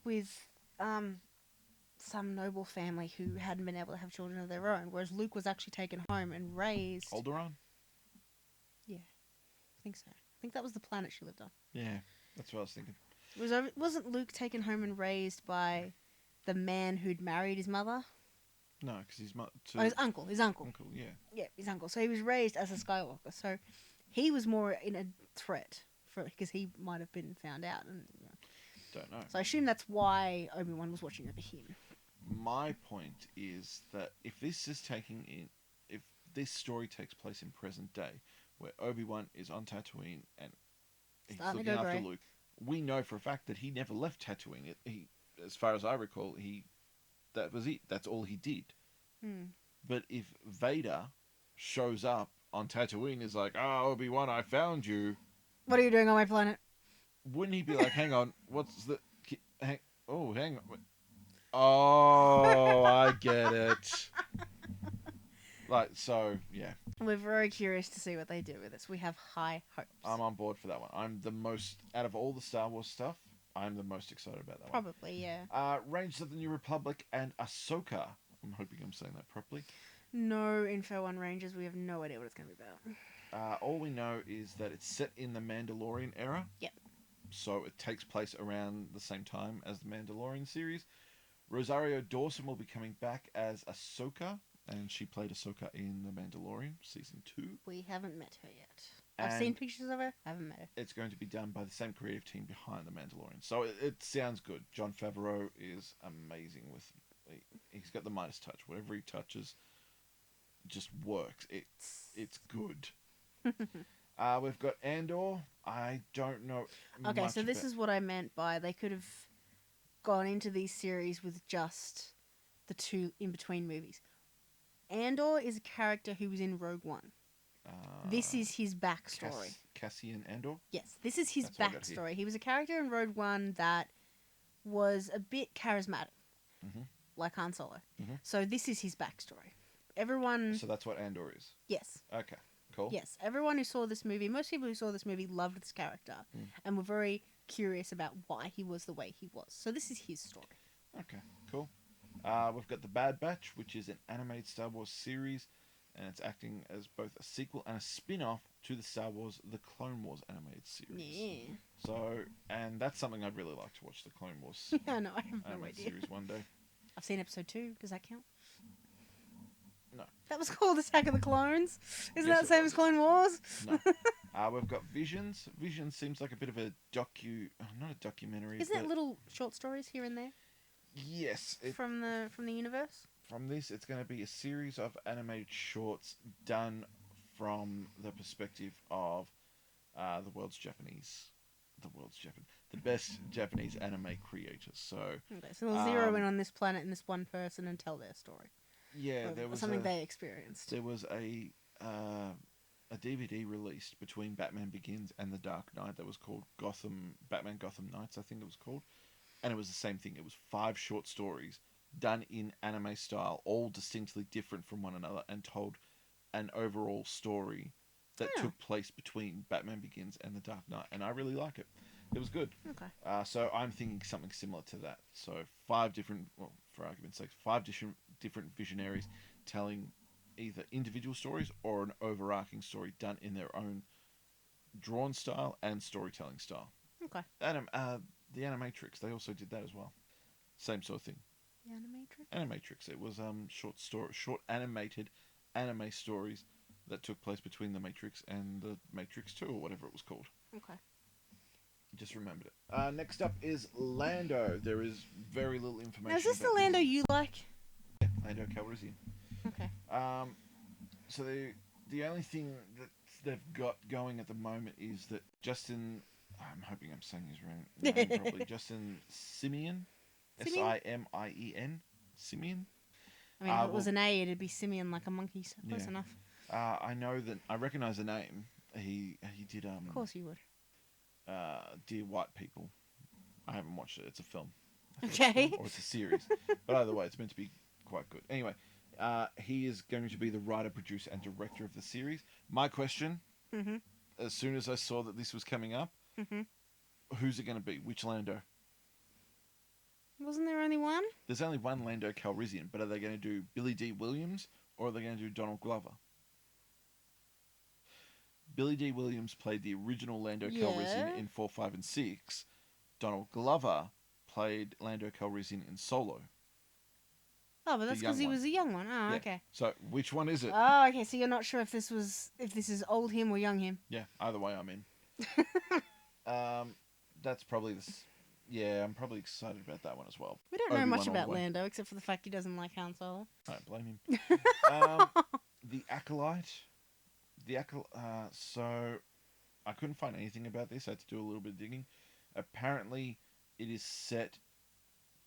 with some noble family who hadn't been able to have children of their own. Whereas Luke was actually taken home and raised... Alderaan? Yeah. I think so. I think that was the planet she lived on. Yeah, that's what I was thinking. Wasn't Luke taken home and raised by the man who'd married his mother? No, because his his uncle. His uncle. Uncle, yeah. Yeah, his uncle. So he was raised as a Skywalker. So he was more in a threat because he might have been found out. And don't know. So I assume that's why Obi-Wan was watching over him. My point is that if this story takes place in present day, where Obi-Wan is on Tatooine and he's looking after Luke, we know for a fact that he never left Tatooine. He, as far as I recall, that was it. That's all he did. But if Vader shows up on Tatooine, is like, "Oh, Obi-Wan, I found you. What are you doing on my planet?" Wouldn't he be like, "Hang on, what's the? Hang on. Oh, I get it." Like, so, yeah. We're very curious to see what they do with this. We have high hopes. I'm on board for that one. I'm the most, out of all the Star Wars stuff, I'm the most excited about that one. Probably, yeah. Rangers of the New Republic and Ahsoka. I'm hoping I'm saying that properly. No info on Rangers. We have no idea what it's going to be about. All we know is that it's set in the Mandalorian era. Yep. So it takes place around the same time as the Mandalorian series. Rosario Dawson will be coming back as Ahsoka, and she played Ahsoka in The Mandalorian season 2. We haven't met her yet. And I've seen pictures of her. I haven't met her. It's going to be done by the same creative team behind The Mandalorian. So it sounds good. Jon Favreau is amazing with... He's got the Midas touch. Whatever he touches just works. It's good. We've got Andor. I don't know. Okay, so this is what I meant by they could have gone into these series with just the 2 in between movies. Andor is a character who was in Rogue One. This is his backstory. Cassian Andor? Yes, this is his backstory. He was a character in Rogue One that was a bit charismatic, like Han Solo. So this is his backstory. Everyone. So that's what Andor is? Yes. Okay, cool. Yes, everyone who saw this movie, most people who saw this movie loved this character and were very curious about why he was the way he was. So this is his story. Okay, cool. We've got The Bad Batch, which is an animated Star Wars series, and it's acting as both a sequel and a spin-off to the Star Wars The Clone Wars animated series. Yeah. So, and that's something I'd really like to watch, the Clone Wars Yeah, no, I have no idea. series one day. I've seen episode 2. Does that count? No. That was called Attack of the Clones. Isn't Yes, that the same as Clone Wars? No. We've got Visions. Visions seems like a bit of a not a documentary. Isn't it little short stories here and there? Yes. From the universe? From this, it's going to be a series of animated shorts done from the perspective of the best Japanese anime creators. So okay, so they'll zero in on this planet and this one person and tell their story. Yeah, or there was something they experienced. There was a DVD released between Batman Begins and The Dark Knight that was called Batman Gotham Knights, I think it was called, and it was the same thing. It was 5 short stories done in anime style, all distinctly different from one another, and told an overall story that took place between Batman Begins and The Dark Knight, and I really like it. It was good. Okay. So I'm thinking something similar to that. So 5 different, well, for argument's sake, 5 different visionaries telling either individual stories or an overarching story done in their own drawn style and storytelling style. Okay. The Animatrix, they also did that as well. Same sort of thing. The Animatrix? Animatrix. It was short animated anime stories that took place between The Matrix and The Matrix 2 or whatever it was called. Okay. Just remembered it. Next up is Lando. There is very little information. Now, is this the Lando you like? Yeah, Lando Calrissian. Okay. So the only thing that they've got going at the moment is that Justin, I'm hoping I'm saying his name properly, Justin Simien, Simien, Simien. I mean, if it was an A, it'd be Simeon like a monkey. So close enough. I know that I recognise the name. He did. Of course you would. Dear White People. I haven't watched it. It's a film. Okay. Or it's a series. But either way, it's meant to be quite good. Anyway, he is going to be the writer, producer, and director of the series. My question, as soon as I saw that this was coming up, who's it going to be? Which Lando? Wasn't there only one? There's only one Lando Calrissian, but are they going to do Billy D. Williams or are they going to do Donald Glover? Billy D. Williams played the original Lando Calrissian in 4, 5, and 6. Donald Glover played Lando Calrissian in Solo. Oh, but that's because he was a young one. Oh, okay. So, which one is it? Oh, okay. So you're not sure if this is old him or young him? Yeah, either way, I'm in. That's probably this. Yeah, I'm probably excited about that one as well. We don't know much about Lando except for the fact he doesn't like Han Solo. I don't blame him. The Acolyte. So I couldn't find anything about this. I had to do a little bit of digging. Apparently, it is set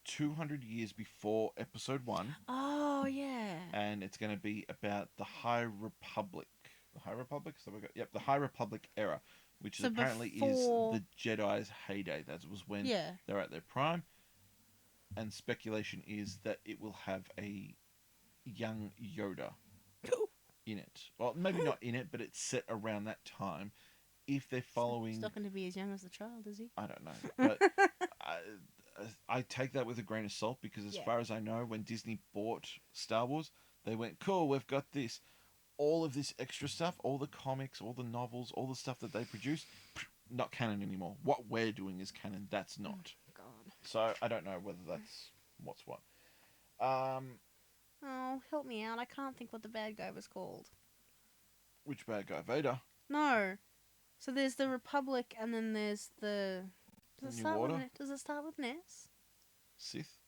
200 years before Episode 1. Oh, yeah. And it's going to be about the High Republic. The High Republic? So yep, the High Republic era, which apparently is the Jedi's heyday. That was when they're at their prime. And speculation is that it will have a young Yoda in it. Well, maybe not in it, but it's set around that time. if they're He's following, not going to be as young as the child, is he? I don't know, but I, I take that with a grain of salt because, as Yeah. far as I know, when Disney bought Star Wars, they went, "Cool, we've got this, all of this extra stuff, all the comics, all the novels, all the stuff that they produce, not canon anymore. What we're doing is canon. That's not." God. So I don't know whether that's what's what. Um, Oh, help me out. I can't think what the bad guy was called. which bad guy? Vader. No. So there's the Republic, and then there's the. Does it New start with Order. an? Does it start with an S? Sith.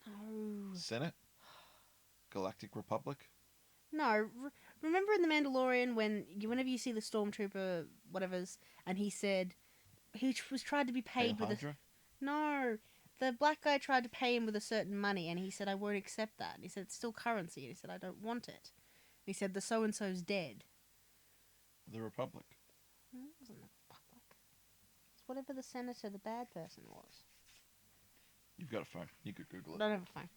No. Senate. Galactic Republic. No. Remember in the Mandalorian when whenever you see the stormtrooper whatever's, and he said he was tried to be paid Hail with a. Hydra. No. The black guy tried to pay him with a certain money, and he said, "I won't accept that." And he said, "It's still currency." And he said, "I don't want it." And he said, "The so and so's dead." The Republic. No, it wasn't the Republic. It's whatever the senator, the bad person was. You've got a phone. You could Google I it. don't have a phone.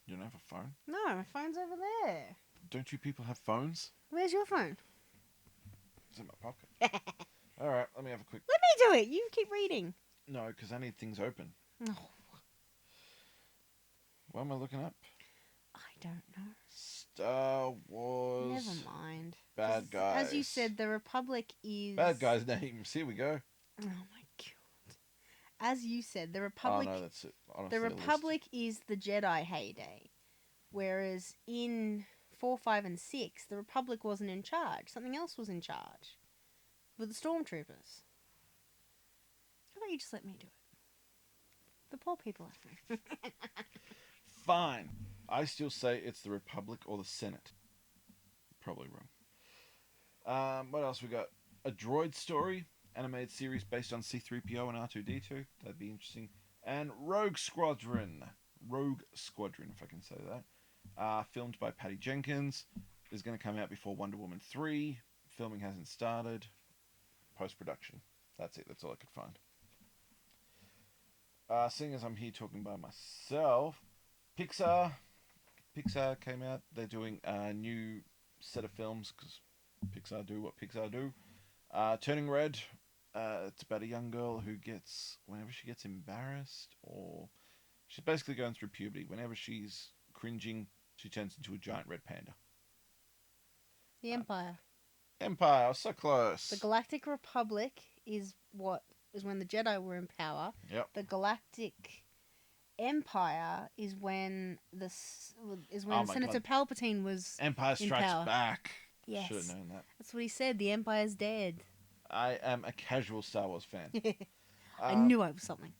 You don't have a phone? No, my phone's over there. Don't you people have phones? Where's your phone? It's in my pocket. All right, let me have a quick. Let me do it. You keep reading. No, because I need things open. No, What am I looking up? I don't know. Star Wars. Never mind. Bad guys. As you said, the Republic is. Bad guys' names. Here we go. Oh my god. As you said, the Oh Republic. no, that's it. Honestly, The Republic is the Jedi heyday, whereas in 4, 5, and 6, the Republic wasn't in charge. Something else was in charge, with the stormtroopers. How about you just let me do it? The poor people at home. Fine. I still say it's the Republic or the Senate. Probably wrong. What else we got? A droid story, animated series based on C-3PO and R2-D2. That'd be interesting. And Rogue Squadron, if I can say that. Filmed by Patty Jenkins. Is going to come out before Wonder Woman 3. Filming hasn't started. Post-production. That's it. That's all I could find. Seeing as I'm here talking by myself, Pixar came out. They're doing a new set of films because Pixar do what Pixar do. Turning Red. It's about a young girl who gets, whenever she gets embarrassed or she's basically going through puberty, whenever she's cringing, she turns into a giant red panda. The Empire. Empire, so close. The Galactic Republic is when the Jedi were in power. Yep. The Galactic Empire is when Senator Palpatine was Empire in Strikes power. Back. Yes. Should have known that. That's what he said. The Empire's dead. I am a casual Star Wars fan. I knew I was something.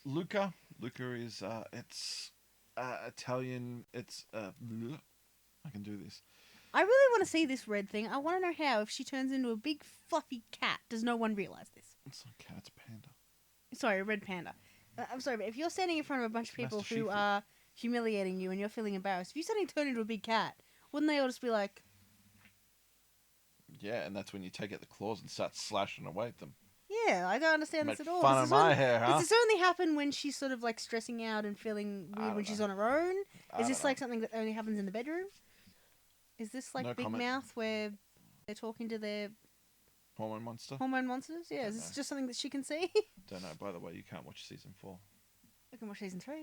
Luca is it's Italian. It's bleh. I can do this. I really want to see this red thing. I want to know how, if she turns into a big fluffy cat, does no one realize this? It's not a cat, it's a panda. Sorry, a red panda. I'm sorry, but if you're standing in front of a bunch of people Master who Shifu. are humiliating you and you're feeling embarrassed, if you suddenly turn into a big cat, wouldn't they all just be like... Yeah, and that's when you take out the claws and start slashing away at them. Yeah, I don't understand Make this at all. fun of my hair, huh? Does this only happen when she's sort of like stressing out and feeling I weird don't when she's know. on her own? I Is this don't know. like something that only happens in the bedroom? Is this like No Big comment. Mouth where they're talking to their Hormone monster? hormone monsters? Yeah, Don't is this know. just something that she can see? Don't know. By the way, you can't watch season 4. I can watch season 3.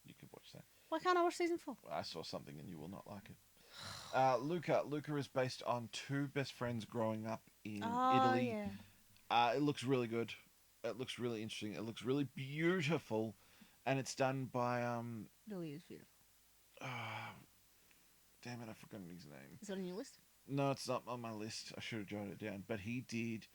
You could watch that. Why can't I watch season 4? I saw something and you will not like it. Luca is based on two best friends growing up in Italy. Yeah. It looks really good. It looks really interesting. It looks really beautiful, and it's done by Italy is beautiful. damn it, I've forgotten his name. Is it on your list? No, it's not on my list. I should have jotted it down. But he did.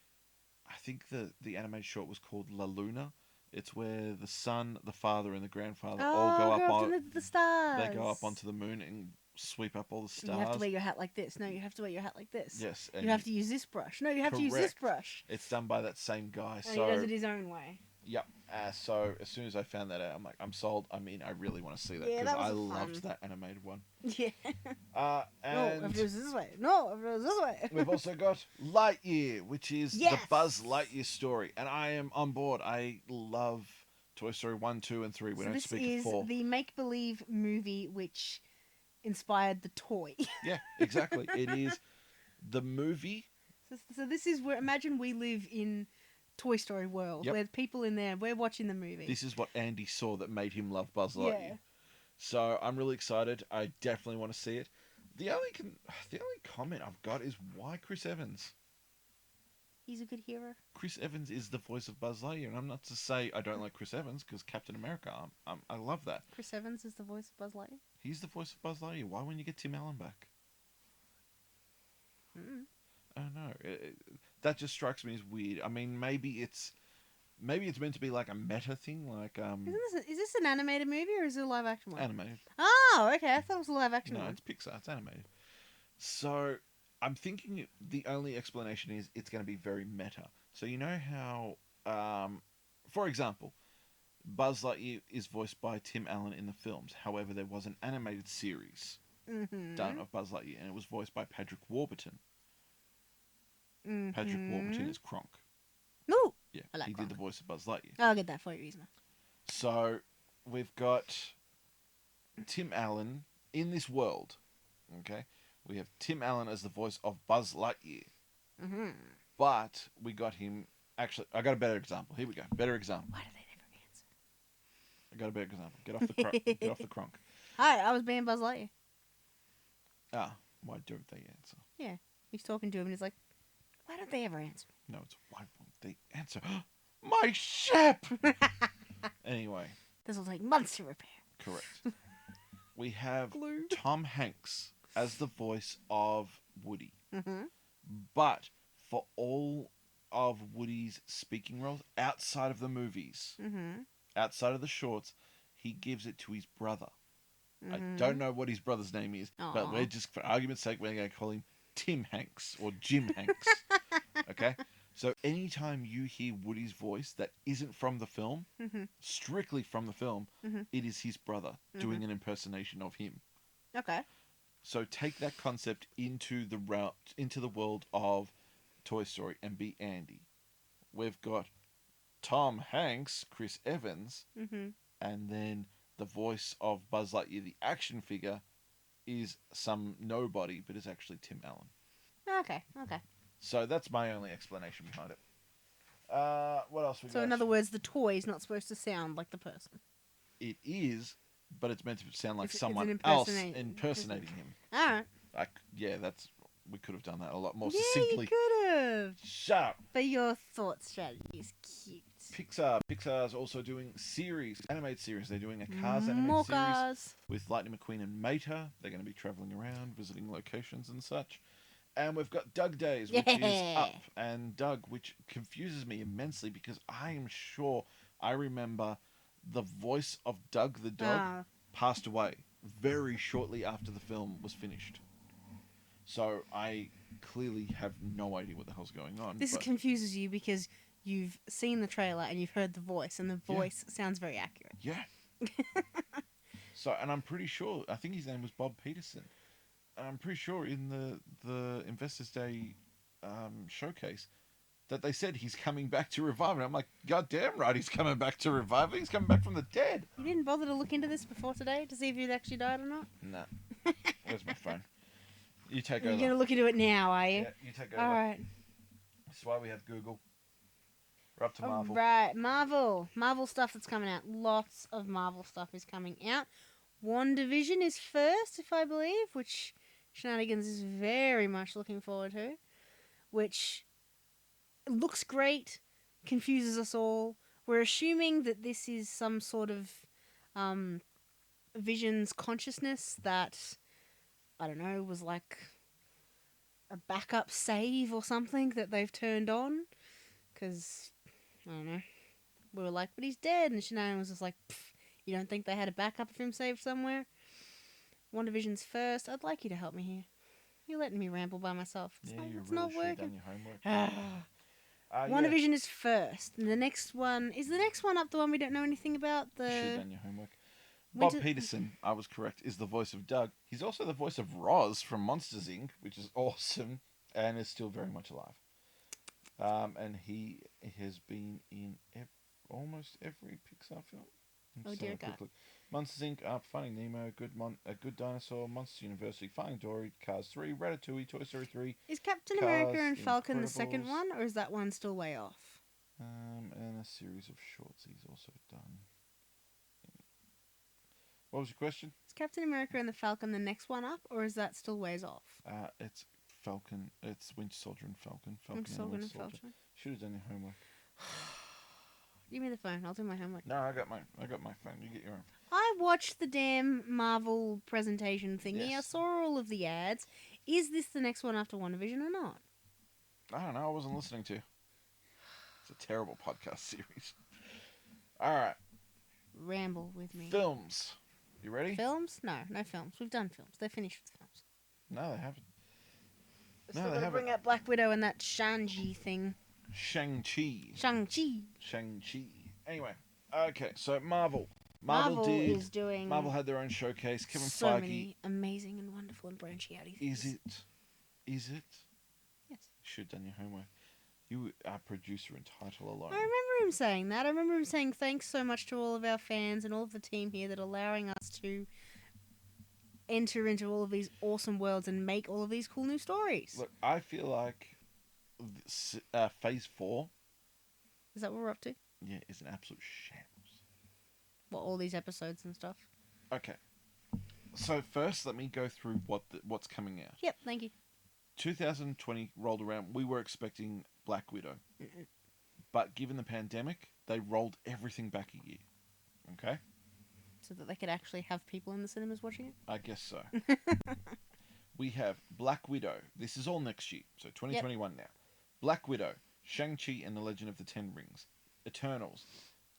I think the animated short was called La Luna. It's where the son, the father, and the grandfather all go up on. the stars. They go up onto the moon and sweep up all the stars. You have to wear your hat like this. No, you have to wear your hat like this. Yes, You have to use this brush. No, you have to use this Correct. brush. It's done by that same guy. And So he does it his own way. yep. So as soon as I found that out, I'm like, I'm sold. I mean, I really want to see that Yeah, because that was I fun. loved that animated one. Yeah. No, And if it was this way. No, if it was this way. we've also got Lightyear, which is Yes! the Buzz Lightyear story, and I am on board. I love Toy Story 1, 2, and 3. We So don't this speak is of 4. the make-believe movie which inspired the toy. Yeah, exactly. It is the movie So this is where, imagine we live in Toy Story world, Yep. where people in there, we're watching the movie. This is what Andy saw that made him love Buzz Lightyear. Yeah. So I'm really excited. I definitely want to see it. The only comment I've got is why Chris Evans? He's a good hero. Chris Evans is the voice of Buzz Lightyear, and I'm not to say I don't like Chris Evans because Captain America. I love that. Chris Evans is the voice of Buzz Lightyear. He's the voice of Buzz Lightyear. Why wouldn't you get Tim Allen back? Mm-mm. I don't know. That just strikes me as weird. I mean, maybe it's meant to be like a meta thing, like Is this an animated movie or is it a live action one? animated. Oh, okay. I thought it was a live action No, one. it's Pixar. It's animated. So I'm thinking the only explanation is it's going to be very meta. So you know how, for example, Buzz Lightyear is voiced by Tim Allen in the films. However, there was an animated series done of Buzz Lightyear, and it was voiced by Patrick Warburton. Patrick Warburton is Kronk. Ooh, Yeah, I like he Kronk. did the voice of Buzz Lightyear. I'll get that for you, Isma. So we've got Tim Allen in this world. Okay, we have Tim Allen as the voice of Buzz Lightyear, but we got him. Actually, I got a better example. Here we go. Better example. Why do they never answer? I got a better example. Get off the get off the Kronk. Hi, I was being Buzz Lightyear. Ah, why don't they answer? Yeah, he's talking to him and he's like, "Why don't they ever answer?" No, it's why won't they answer? My ship. Anyway, This will take months to repair. correct. We have Glue. Tom Hanks as the voice of Woody. Mm-hmm. But for all of Woody's speaking roles outside of the movies, outside of the shorts, he gives it to his brother. I don't know what his brother's name is, but Aw. we're just, for argument's sake, we're going to call him Tim Hanks or Jim Hanks. Okay? So anytime you hear Woody's voice that isn't from the film, strictly from the film, it is his brother doing an impersonation of him. Okay. So take that concept into the world of Toy Story and be Andy. We've got Tom Hanks, Chris Evans, and then the voice of Buzz Lightyear, the action figure, is some nobody, but is actually Tim Allen. Okay. So that's my only explanation behind it. What else we got? So in other words, the toy is not supposed to sound like the person. It is, but it's meant to sound like It's someone an else impersonation. impersonating him. All right. We could have done that a lot more Yeah, succinctly. you could have. Shut up. But your thought strategy is cute. Pixar's also doing animated series. They're doing a Cars animated More series cars. with Lightning McQueen and Mater. They're going to be traveling around, visiting locations and such. And we've got Doug Days, which is up. And Doug, which confuses me immensely because I am sure I remember the voice of Doug the dog passed away very shortly after the film was finished. So I clearly have no idea what the hell's going on. This confuses you because you've seen the trailer and you've heard the voice, and the voice sounds very accurate. Yeah. So, and I'm pretty sure, I think his name was Bob Peterson. And I'm pretty sure in the Investors Day showcase that they said he's coming back to revive it. I'm like, God damn right, he's coming back to revive it. He's coming back from the dead. You didn't bother to look into this before today to see if he'd actually died or not? Nah. Where's my phone? You take You're over. going to look into it now, are you? Yeah, you take over. All right. That's why we have Google. We're up to Marvel. Right, Marvel stuff that's coming out. Lots of Marvel stuff is coming out. WandaVision is first, if I believe, which Shananigans is very much looking forward to. Which looks great, confuses us all. We're assuming that this is some sort of Vision's consciousness that, I don't know, was like a backup save or something that they've turned on. Because, I don't know, we were like, but he's dead. And Shanann was just like, you don't think they had a backup of him saved somewhere? WandaVision's first. I'd like you to help me here. You're letting me ramble by myself. It's not really working. done your homework. WandaVision is first. And the next one... Is the next one up the one we don't know anything about? You should have done your homework. Bob Peterson, I was correct, is the voice of Doug. He's also the voice of Roz from Monsters, Inc., which is awesome and is still very much alive. And he has been in almost every Pixar film. Oh, dear God. Monsters Inc. Up, Finding Nemo, A Good Dinosaur, Monsters University, Finding Dory, Cars 3, Ratatouille, Toy Story 3, Is Captain America Cars, and The Falcon the second Incredibles. one, or is that one still way off? And a series of shorts he's also done. What was your question? Is Captain America and the Falcon the next one up, or is that still ways off? It's Falcon. It's Winter Soldier and Falcon. Winter Soldier and Falcon. Should have done your homework. Give me the phone. I'll do my homework. No, I got my phone. You get your own. I watched the damn Marvel presentation thingy. Yes. I saw all of the ads. Is this the next one after WandaVision or not? I don't know. I wasn't listening to. It's a terrible podcast series. All right. Ramble with me. Films. You ready? Films? No films. We've done films. They're finished with films. No, they haven't. No, they haven't. Bring out Black Widow and that Shang-Chi thing. Shang-Chi. Shang-Chi. Anyway, okay, so Marvel. Marvel is doing. Marvel had their own showcase. Kevin so Feige. Many amazing and wonderful and branchy outy things. Is it? Yes. You should have done your homework. You are producer and title alone. I remember him saying that. I remember him saying thanks so much to all of our fans and all of the team here that are allowing us to enter into all of these awesome worlds and make all of these cool new stories. Look, I feel like Phase 4... Is that what we're up to? Yeah, is an absolute shambles. What, all these episodes and stuff? Okay. So first, let me go through what's coming out. Yep, thank you. 2020 rolled around. We were expecting Black Widow. Mm-mm. But given the pandemic, they rolled everything back a year. Okay? So that they could actually have people in the cinemas watching it? I guess so. We have Black Widow. This is all next year. So 2021 now. Black Widow, Shang-Chi and the Legend of the Ten Rings, Eternals,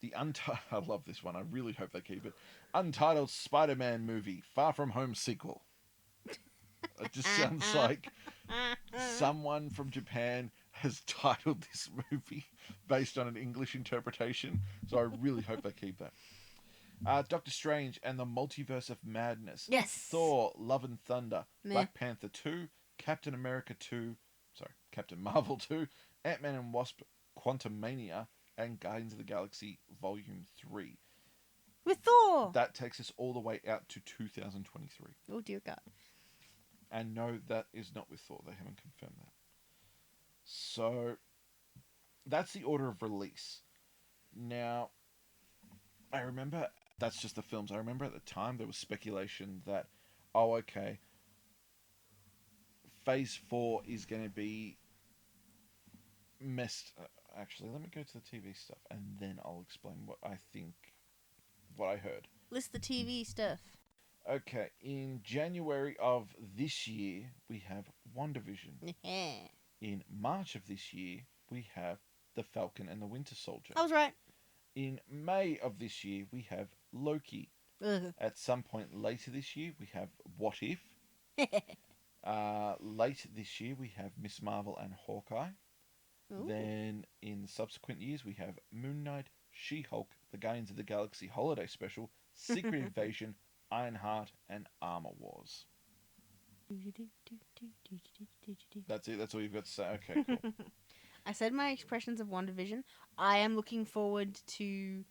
the I love this one. I really hope they keep it. Untitled Spider-Man movie, Far From Home sequel. It just sounds like someone from Japan has titled this movie based on an English interpretation. So I really hope they keep that. Doctor Strange and the Multiverse of Madness. Yes. Thor, Love and Thunder. Meh. Black Panther 2. Captain Marvel 2. Ant-Man and Wasp, Quantumania. And Guardians of the Galaxy Volume 3. With Thor! That takes us all the way out to 2023. Oh, dear God. And no, that is not with Thor. They haven't confirmed that. So, that's the order of release. Now, I remember, that's just the films. I remember at the time there was speculation that, oh, okay, Phase 4 is going to be messed. Actually, let me go to the TV stuff and then I'll explain what I heard. List the TV stuff. Okay, in January of this year, we have WandaVision. In March of this year, we have The Falcon and the Winter Soldier. I was right. In May of this year, we have Loki. Ugh. At some point later this year, we have What If. Late this year, we have Miss Marvel and Hawkeye. Ooh. Then, in subsequent years, we have Moon Knight, She-Hulk, The Guardians of the Galaxy Holiday Special, Secret Invasion, Ironheart, and Armor Wars. That's it? That's all you've got to say? Okay, cool. I said my expressions of WandaVision. I am looking forward to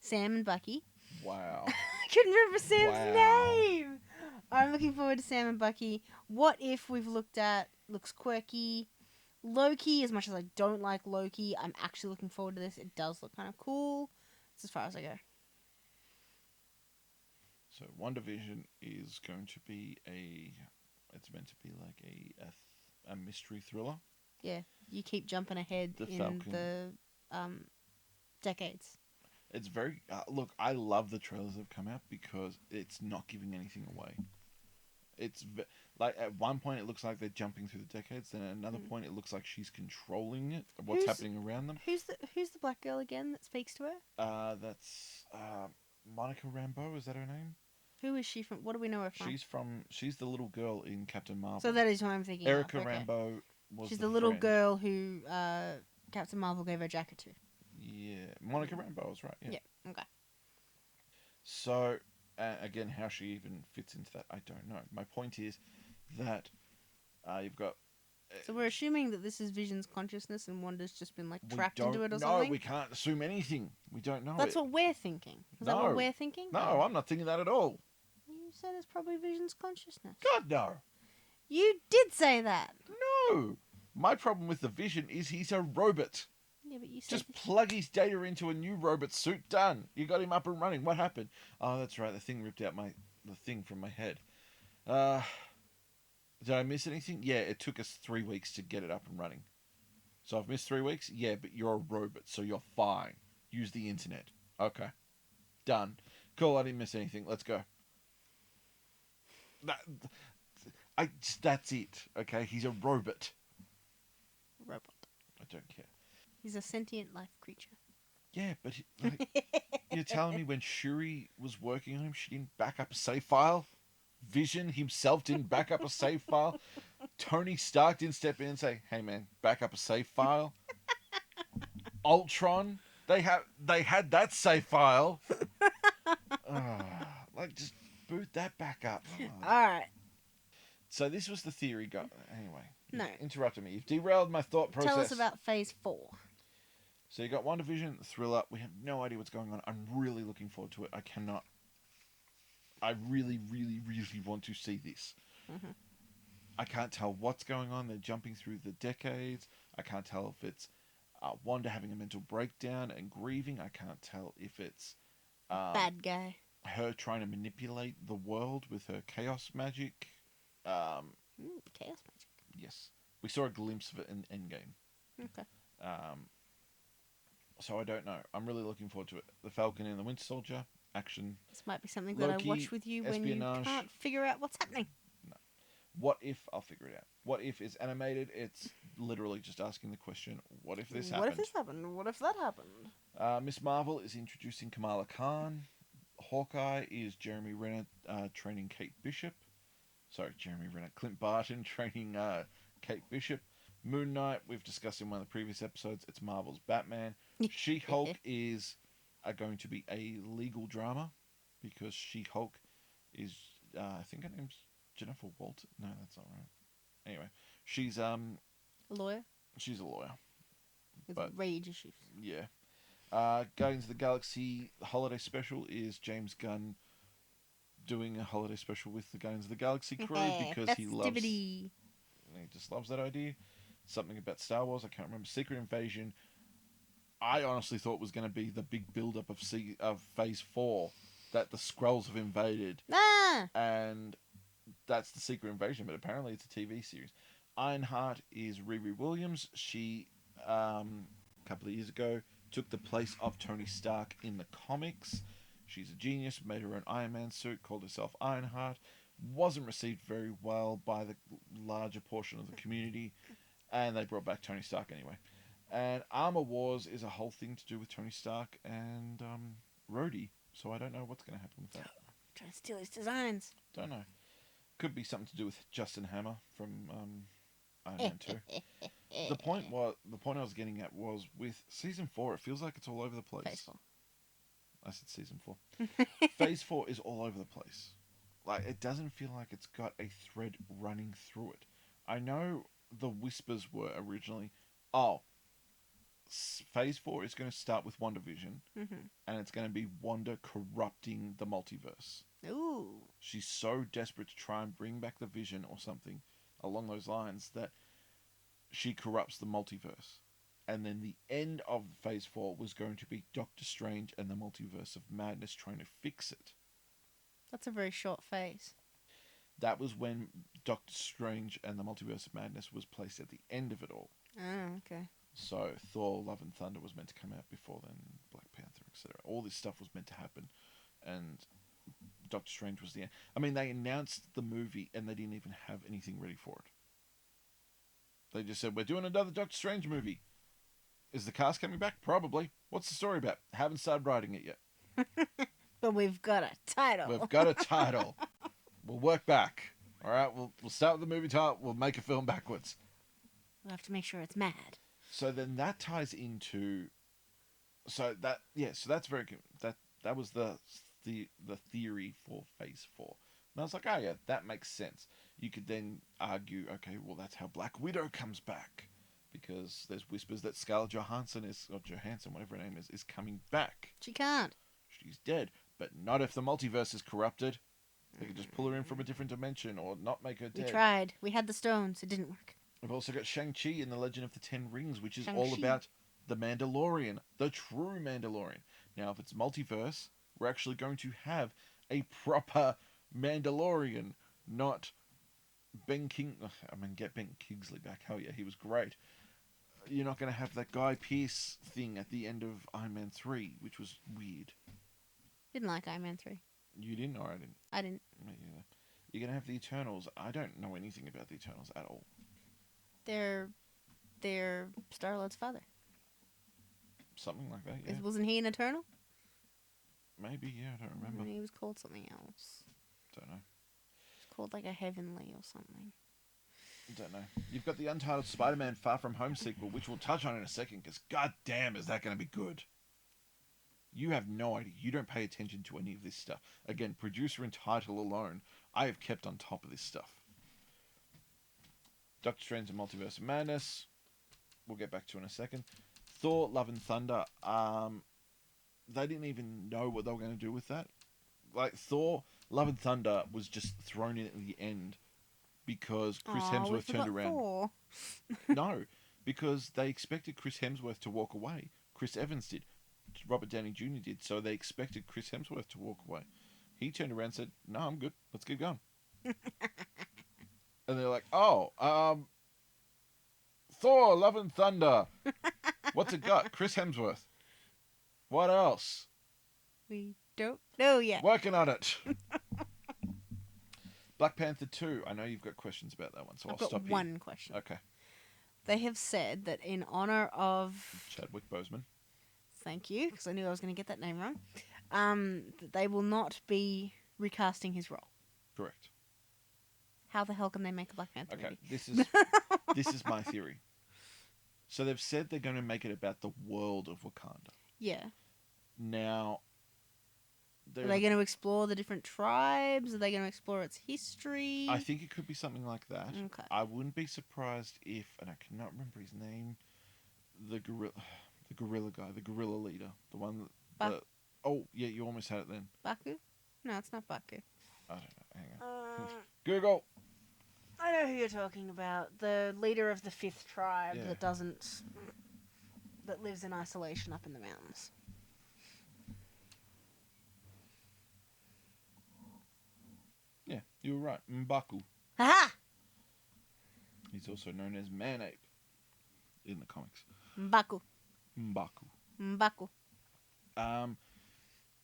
Sam and Bucky. Wow. I couldn't remember Sam's name. I'm looking forward to Sam and Bucky. What If we've looked at looks quirky. Loki, as much as I don't like Loki, I'm actually looking forward to this. It does look kind of cool. That's as far as I go. So WandaVision is going to be it's meant to be like a mystery thriller. Yeah, you keep jumping ahead in Falcon. the decades. It's very look. I love the trailers that have come out because it's not giving anything away. It's like at one point it looks like they're jumping through the decades, then at another point it looks like she's controlling it. What's happening around them? Who's the black girl again that speaks to her? That's Monica Rambeau. Is that her name? Who is she from? What do we know her from? She's the little girl in Captain Marvel. So that is who I'm thinking. Erica of. Okay. Rambeau was. She's the little girl who Captain Marvel gave her jacket to. Yeah, Monica Rambeau was right. Yeah. Okay. So, again, how she even fits into that, I don't know. My point is that you've got So we're assuming that this is Vision's consciousness and Wanda's just been like We trapped into it or don't know. something. We can't assume anything. We don't know. That's what we're thinking. Is that what we're thinking? No, I'm not thinking that at all. You said it's probably Vision's consciousness. God, no. You did say that. No. My problem with the Vision is he's a robot. Yeah, but you said Just plug his data into a new robot suit. Done. You got him up and running. What happened? Oh, that's right. The thing ripped out the thing from my head. Did I miss anything? Yeah, it took us 3 weeks to get it up and running. So I've missed 3 weeks? Yeah, but you're a robot, so you're fine. Use the internet. Okay. Done. Cool, I didn't miss anything. Let's go. That's it. Okay, he's a robot. robot. I don't care. He's a sentient life creature. Yeah, but you're telling me when Shuri was working on him, she didn't back up a save file? Vision himself didn't back up a save file? Tony Stark didn't step in and say, "Hey man, back up a save file"? Ultron, they had that save file. Just boot that back up. All right. So this was the theory. Anyway, No. you've interrupted me. You've derailed my thought process. Tell us about Phase 4. So you got WandaVision, Thriller. We have no idea what's going on. I'm really looking forward to it. I really, really, really want to see this. Mm-hmm. I can't tell what's going on. They're jumping through the decades. I can't tell if it's Wanda having a mental breakdown and grieving. I can't tell if it's bad guy. her trying to manipulate the world with her chaos magic. Chaos magic. Yes. We saw a glimpse of it in Endgame. Okay. So I don't know. I'm really looking forward to it. The Falcon and the Winter Soldier, action. This might be something Loki, that I watch with you when you espionage. can't figure out what's happening. No. What if? I'll figure it out. What if is animated? It's literally just asking the question, what if this happened? What if this happened? What if that happened? Miss Marvel is introducing Kamala Khan. Hawkeye is Jeremy Renner training Kate Bishop. Sorry, Jeremy Renner. Clint Barton training Kate Bishop. Moon Knight, we've discussed in one of the previous episodes. It's Marvel's Batman. She-Hulk is going to be a legal drama because She-Hulk is, I think her name's Jennifer Walters. No, that's not right. Anyway, she's A lawyer? she's a lawyer. With But- rage issues. Yeah. Guardians of the Galaxy holiday special is James Gunn doing a holiday special with the Guardians of the Galaxy crew because he Festivity. just loves that idea. Something about Star Wars, I can't remember. Secret Invasion, I honestly thought was going to be the big build-up of Phase 4, that the Skrulls have invaded, Ah! and that's the Secret Invasion, but apparently it's a TV series. Ironheart is Riri Williams. She, a couple of years ago, took the place of Tony Stark in the comics. She's a genius, made her own Iron Man suit, called herself Ironheart. Wasn't received very well by the larger portion of the community, and they brought back Tony Stark anyway. And Armor Wars is a whole thing to do with Tony Stark and Rhodey, so I don't know what's going to happen with that. Trying to steal his designs. Don't know. Could be something to do with Justin Hammer from Iron Man 2. The point I was getting at was with Season 4, it feels like it's all over the place. Phase 4. I said Season 4. Phase 4 is all over the place. Like, it doesn't feel like it's got a thread running through it. I know the whispers were originally, Phase 4 is going to start with WandaVision, and it's going to be Wanda corrupting the multiverse. Ooh. She's so desperate to try and bring back the Vision or something along those lines that she corrupts the multiverse. And then the end of Phase 4 was going to be Doctor Strange and the Multiverse of Madness trying to fix it. That's a very short phase. That was when Doctor Strange and the Multiverse of Madness was placed at the end of it all. Oh, okay. So Thor, Love and Thunder was meant to come out before then, Black Panther, etc. All this stuff was meant to happen, and Doctor Strange was the end. I mean, they announced the movie and they didn't even have anything ready for it. They just said, we're doing another Doctor Strange movie. Is the cast coming back? Probably. What's the story about? Haven't started writing it yet. But we've got a title. We've got a title. We'll work back. All right, we'll start with the movie title. We'll make a film backwards. We'll have to make sure it's mad. So then that ties into, so that's very good. That was the theory for Phase 4. And I was like, oh yeah, that makes sense. You could then argue, okay, well, that's how Black Widow comes back. Because there's whispers that Scarlett Johansson or Johansson, whatever her name is coming back. She can't. She's dead. But not if the multiverse is corrupted. They could just pull her in from a different dimension or not make her dead. We tried. We had the stones. It didn't work. We've also got Shang-Chi in the Legend of the Ten Rings, which is Shang-Chi. all about the Mandalorian, the true Mandalorian. Now, if it's multiverse, we're actually going to have a proper Mandalorian, not Ben King. I mean, get Ben Kingsley back. Hell yeah, he was great. You're not going to have that Guy Pearce thing at the end of Iron Man 3, which was weird. Didn't like Iron Man 3. You didn't, or I didn't? I didn't. Me either. You're going to have the Eternals. I don't know anything about the Eternals at all. They're Star-Lord's father. Something like that, yeah. Wasn't he an Eternal? Maybe, yeah, I don't remember. He was called something else. Don't know. It's called like a Heavenly or something. Don't know. You've got the untitled Spider-Man Far From Home sequel, which we'll touch on in a second, because goddamn is that going to be good. You have no idea. You don't pay attention to any of this stuff. Again, producer and title alone, I have kept on top of this stuff. Doctor Strange and Multiverse of Madness, we'll get back to in a second. Thor, Love and Thunder, they didn't even know what they were going to do with that. Like, Thor, Love and Thunder was just thrown in at the end because Chris Hemsworth turned around. Thor. No, because they expected Chris Hemsworth to walk away. Chris Evans did. Robert Downey Jr. did. So they expected Chris Hemsworth to walk away. He turned around and said, "No, I'm good. Let's keep going." And they're like, "Oh, Thor, Love and Thunder. What's it got? Chris Hemsworth. What else? We don't know yet." Working on it. Black Panther 2. I know you've got questions about that one, so I'll stop I've here. got one question. Okay. They have said that in honor of... Chadwick Boseman. Thank you, because I knew I was going to get that name wrong. That they will not be recasting his role. Correct. How the hell can they make a Black Panther Okay, movie? this is my theory. So they've said they're going to make it about the world of Wakanda. Yeah. Now, are they going to explore the different tribes? Are they going to explore its history? I think it could be something like that. Okay. I wouldn't be surprised if, and I cannot remember his name, the gorilla guy, the gorilla leader, the one that... oh, yeah, you almost had it then. Baku? No, it's not Baku. I don't know. Hang on. Google. I know who you're talking about. The leader of the 5th tribe Yeah. that lives in isolation up in the mountains. Yeah, you were right. M'Baku. Ha! He's also known as Man-Ape in the comics. M'Baku. M'Baku. M'Baku.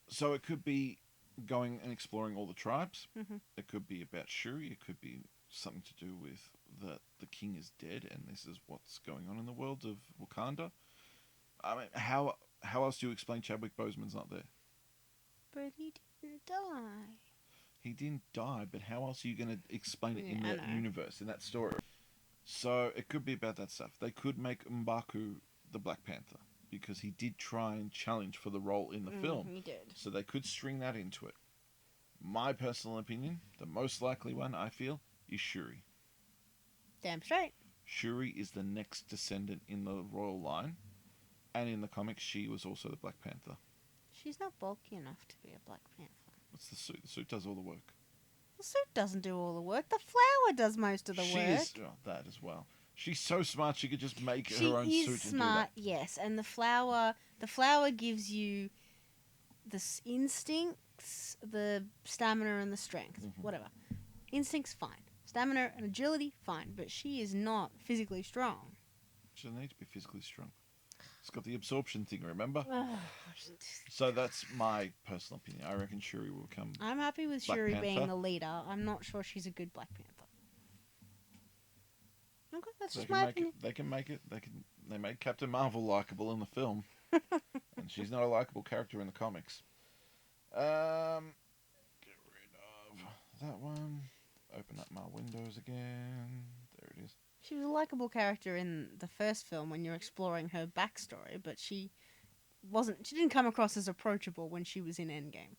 So it could be going and exploring all the tribes. Mm-hmm. It could be about Shuri. It could be something to do with the king is dead and this is what's going on in the world of Wakanda. I mean, how else do you explain Chadwick Boseman's not there? But he didn't die. He didn't die, but how else are you going to explain it in I that know. universe, in that story? So it could be about that stuff. They could make M'Baku the Black Panther because he did try and challenge for the role in the film. He did. So they could string that into it. My personal opinion, the most likely one, I feel, is Shuri. Damn straight. Shuri is the next descendant in the royal line. And in the comics, she was also the Black Panther. She's not bulky enough to be a Black Panther. What's the suit? The suit does all the work. The suit doesn't do all the work. The flower does most of the She work. is that as well. She's so smart she could just make She her own is suit smart, and do yes. And the flower gives you the instincts, the stamina, and the strength. Mhm. Whatever. Instincts, fine. Stamina and agility, fine. But she is not physically strong. that. She doesn't need to be physically strong. It's got the absorption thing, remember? So that's my personal opinion. I reckon Shuri will come. I'm happy with Black Shuri Panther. being the leader. I'm not sure she's a good Black Panther. Okay, that's They just can my make opinion. it. They can make it. They made Captain Marvel likable in the film, and she's not a likable character in the comics. Get rid of that one. Open up my windows again. There it is. She was a likable character in the first film when you're exploring her backstory, but she didn't come across as approachable when she was in Endgame.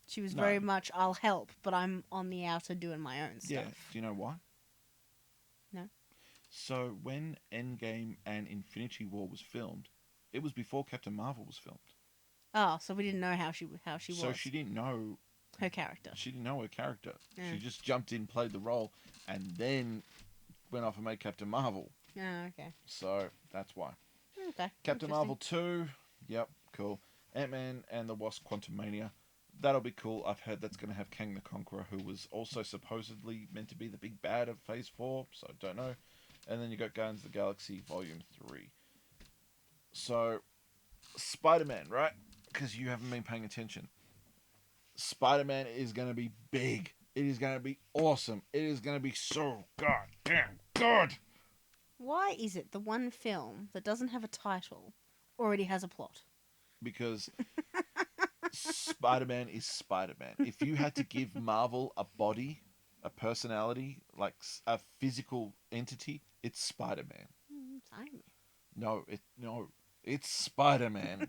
She was No. very much, I'll help, but I'm on the outer doing my own stuff. Yeah. Do you know why? No. So when Endgame and Infinity War was filmed, it was before Captain Marvel was filmed. Oh, so we didn't know how she So was. she didn't know Her character. She didn't know her character. Yeah. She just jumped in, played the role, and then went off and made Captain Marvel. Oh, okay. So that's why. Okay. Captain Marvel 2, yep, cool. Ant-Man and the Wasp Quantumania, that'll be cool. I've heard that's going to have Kang the Conqueror, who was also supposedly meant to be the big bad of Phase 4, so I don't know. And then you got Guardians of the Galaxy Volume 3. So, Spider-Man, right? Because you haven't been paying attention. Spider-Man is going to be big. It is going to be awesome. It is going to be so goddamn good. Why is it the one film that doesn't have a title already has a plot? Because Spider-Man is Spider-Man. If you had to give Marvel a body, a personality, like a physical entity, it's Spider-Man. Iron No, it's Spider-Man.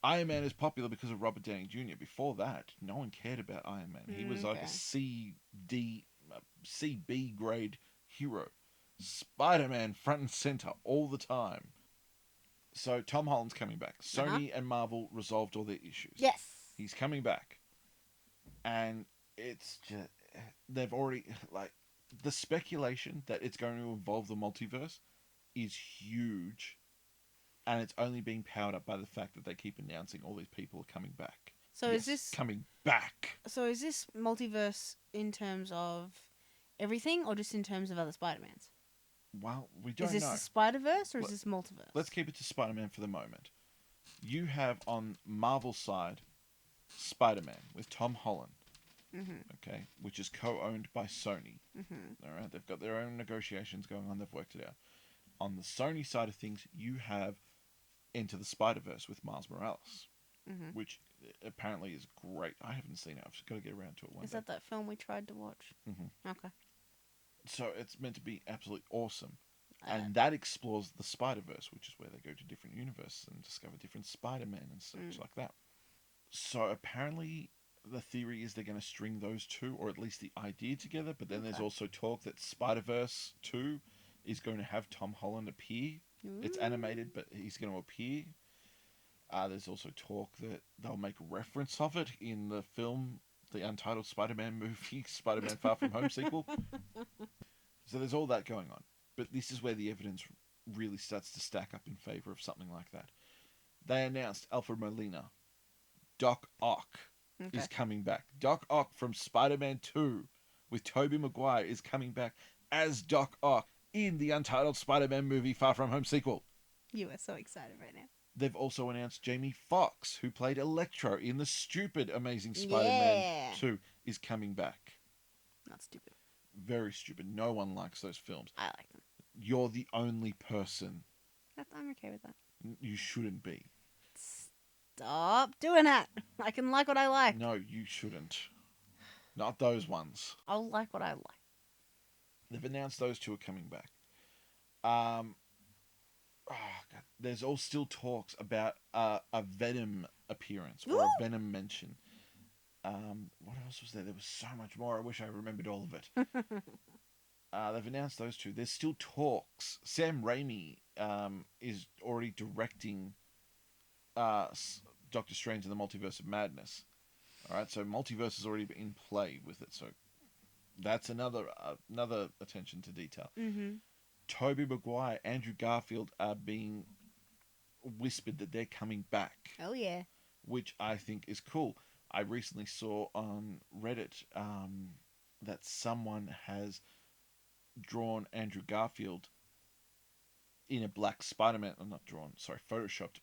Iron Man is popular because of Robert Downey Jr. Before that, no one cared about Iron Man. He was like a CB grade hero. Spider-Man front and center all the time. So Tom Holland's coming back. Sony and Marvel resolved all their issues. Yes. He's coming back. And it's just, they've already, like, the speculation that it's going to involve the multiverse is huge. And it's only being powered up by the fact that they keep announcing all these people are coming back. So Yes, is this coming back? So is this multiverse in terms of everything, or just in terms of other Spider-Mans? Well, we don't know. Is this know. the Spider-Verse, or is this multiverse? Let's keep it to Spider-Man for the moment. You have on Marvel's side Spider-Man with Tom Holland, okay, which is co-owned by Sony. All right, they've got their own negotiations going on. They've worked it out. On the Sony side of things, you have Into the Spider-Verse with Miles Morales, which apparently is great. I haven't seen it. I've just got to get around to it one day. Is that film we tried to watch? Okay. So it's meant to be absolutely awesome. And that explores the Spider-Verse, which is where they go to different universes and discover different Spider-Man and such like that. So apparently the theory is they're going to string those two, or at least the idea, together. But then there's also talk that Spider-Verse 2 is going to have Tom Holland appear. It's animated, but he's going to appear. There's also talk that they'll make reference of it in the film, the untitled Spider-Man movie, Spider-Man Far From Home sequel. So there's all that going on. But this is where the evidence really starts to stack up in favor of something like that. They announced Alfred Molina. Doc Ock is coming back. Doc Ock from Spider-Man 2 with Tobey Maguire is coming back as Doc Ock in the untitled Spider-Man movie Far From Home sequel. You are so excited right now. They've also announced Jamie Foxx, who played Electro in the stupid Amazing Spider-Man 2, is coming back. Not stupid. Very stupid. No one likes those films. I like them. You're the only person. I'm okay with that. You shouldn't be. Stop doing that. I can like what I like. No, you shouldn't. Not those ones. I'll like what I like. They've announced those two are coming back. God. There's all still talks about a Venom appearance or a Venom mention. What else was there? There was so much more. I wish I remembered all of it. They've announced those two. There's still talks. Sam Raimi is already directing Doctor Strange and the Multiverse of Madness. All right, so multiverse has already been in play with it. So that's another attention to detail. Tobey Maguire, Andrew Garfield are being whispered that they're coming back. Oh yeah. Which I think is cool. I recently saw on Reddit that someone has drawn Andrew Garfield in a black Spider-Man. I'm not drawn. Sorry, photoshopped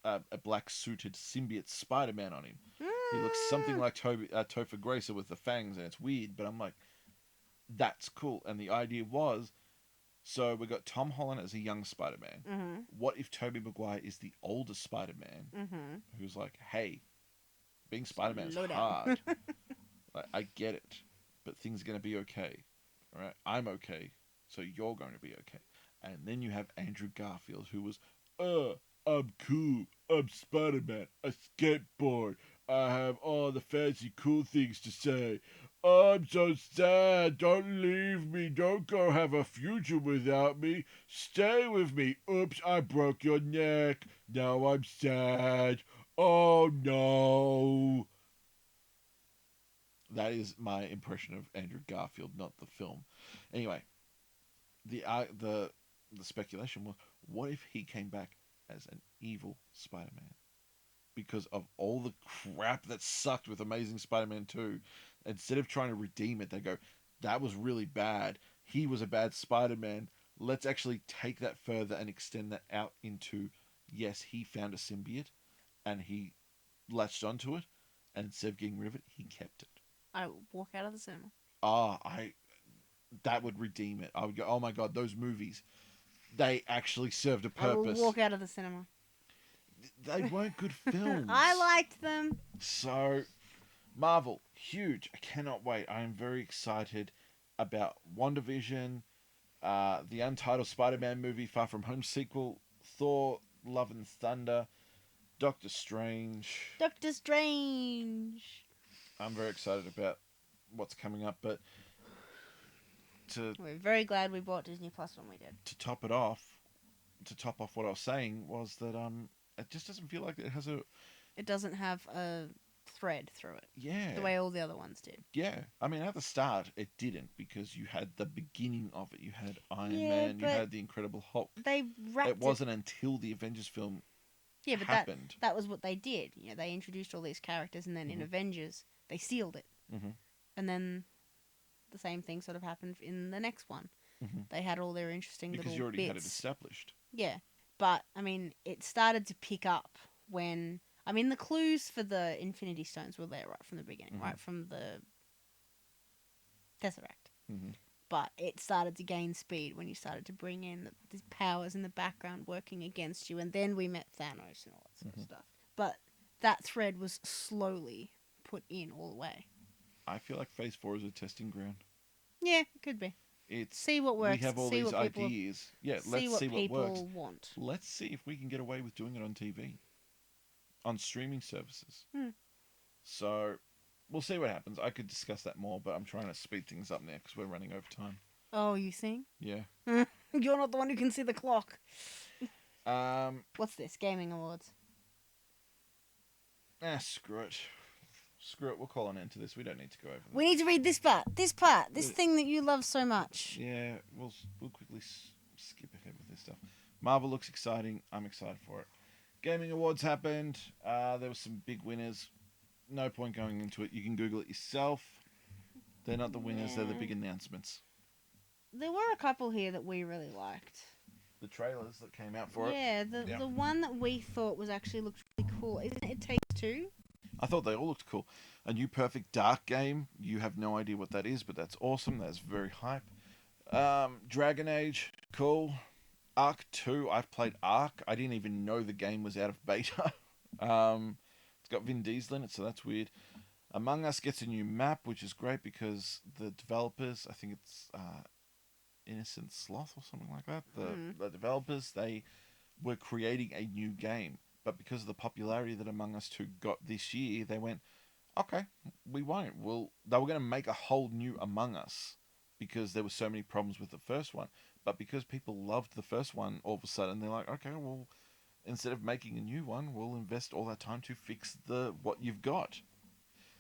a black suited symbiote Spider-Man on him. He looks something like Topher Gracer with the fangs, and it's weird. But I'm like, that's cool. And the idea was, so we got Tom Holland as a young Spider-Man. What if Tobey Maguire is the older Spider-Man who's like, hey, being Spider-Man is hard. Like, I get it, but things are going to be okay. All right? I'm okay, so you're going to be okay. And then you have Andrew Garfield, who was, I'm cool. I'm Spider-Man. I skateboard. I have all the fancy cool things to say. I'm so sad. Don't leave me. Don't go have a future without me. Stay with me. Oops, I broke your neck. Now I'm sad. Oh no. That is my impression of Andrew Garfield, not the film. Anyway, the speculation was, what if he came back as an evil Spider-Man? Because of all the crap that sucked with Amazing Spider-Man 2, instead of trying to redeem it, they go, that was really bad. He was a bad Spider-Man. Let's actually take that further and extend that out into, yes, he found a symbiote and he latched onto it, and instead of getting rid of it, he kept it. I would walk out of the cinema. I that would redeem it. I would go, oh my god, those movies, they actually served a I will purpose. walk out of the cinema. They weren't good films. I liked them. So, Marvel, huge. I cannot wait. I am very excited about WandaVision, the untitled Spider-Man movie, Far From Home sequel, Thor, Love and Thunder, Doctor Strange. Doctor Strange. I'm very excited about what's coming up, but we're very glad we bought Disney Plus when we did. to top off what I was saying was that it just doesn't feel like it has a. It doesn't have a thread through it. Yeah. The way all the other ones did. Yeah. I mean, at the start, it didn't, because you had the beginning of it. You had Iron Man, you had the Incredible Hulk. They wrapped it. wasn't until the Avengers film but happened. that was what they did. You know, they introduced all these characters, and then in Avengers, they sealed it. Mm-hmm. And then the same thing sort of happened in the next one. Mm-hmm. They had all their interesting because little you already bits. had it established. Yeah. But, I mean, it started to pick up when... I mean, the clues for the Infinity Stones were there right from the beginning, right from the Tesseract. Mm-hmm. But it started to gain speed when you started to bring in these powers in the background working against you, and then we met Thanos and all that sort of stuff. But that thread was slowly put in all the way. I feel like Phase 4 is a testing ground. Yeah, it could be. See what works. We have all these ideas. Let's see what people works. Want. Let's see if we can get away with doing it on TV. On streaming services. So, we'll see what happens. I could discuss that more, but I'm trying to speed things up now because we're running over time. Oh, you think? Yeah. You're not the one who can see the clock. What's this? Gaming Awards. Screw it. Screw it. We'll call an end to this. We don't need to go over that. We need to read this part. This thing that you love so much. Yeah, we'll quickly skip ahead with this stuff. Marvel looks exciting. I'm excited for it. Gaming Awards happened. There were some big winners. No point going into it. You can Google it yourself. They're not the winners. They're the big announcements. There were a couple here that we really liked. The trailers that came out for it. Yeah, the one that we thought was actually looked really cool. Isn't it Take-Two? I thought they all looked cool. A new Perfect Dark game. You have no idea what that is, but that's awesome. That's very hype. Dragon Age, cool. Ark 2, I've played Ark. I didn't even know the game was out of beta. It's got Vin Diesel in it, so that's weird. Among Us gets a new map, which is great because the developers, I think it's Innocent Sloth or something like that. The developers, they were creating a new game. But because of the popularity that Among Us 2 got this year, they went, okay, we won't. They were going to make a whole new Among Us because there were so many problems with the first one. But because people loved the first one, all of a sudden they're like, okay, well, instead of making a new one, we'll invest all that time to fix what you've got.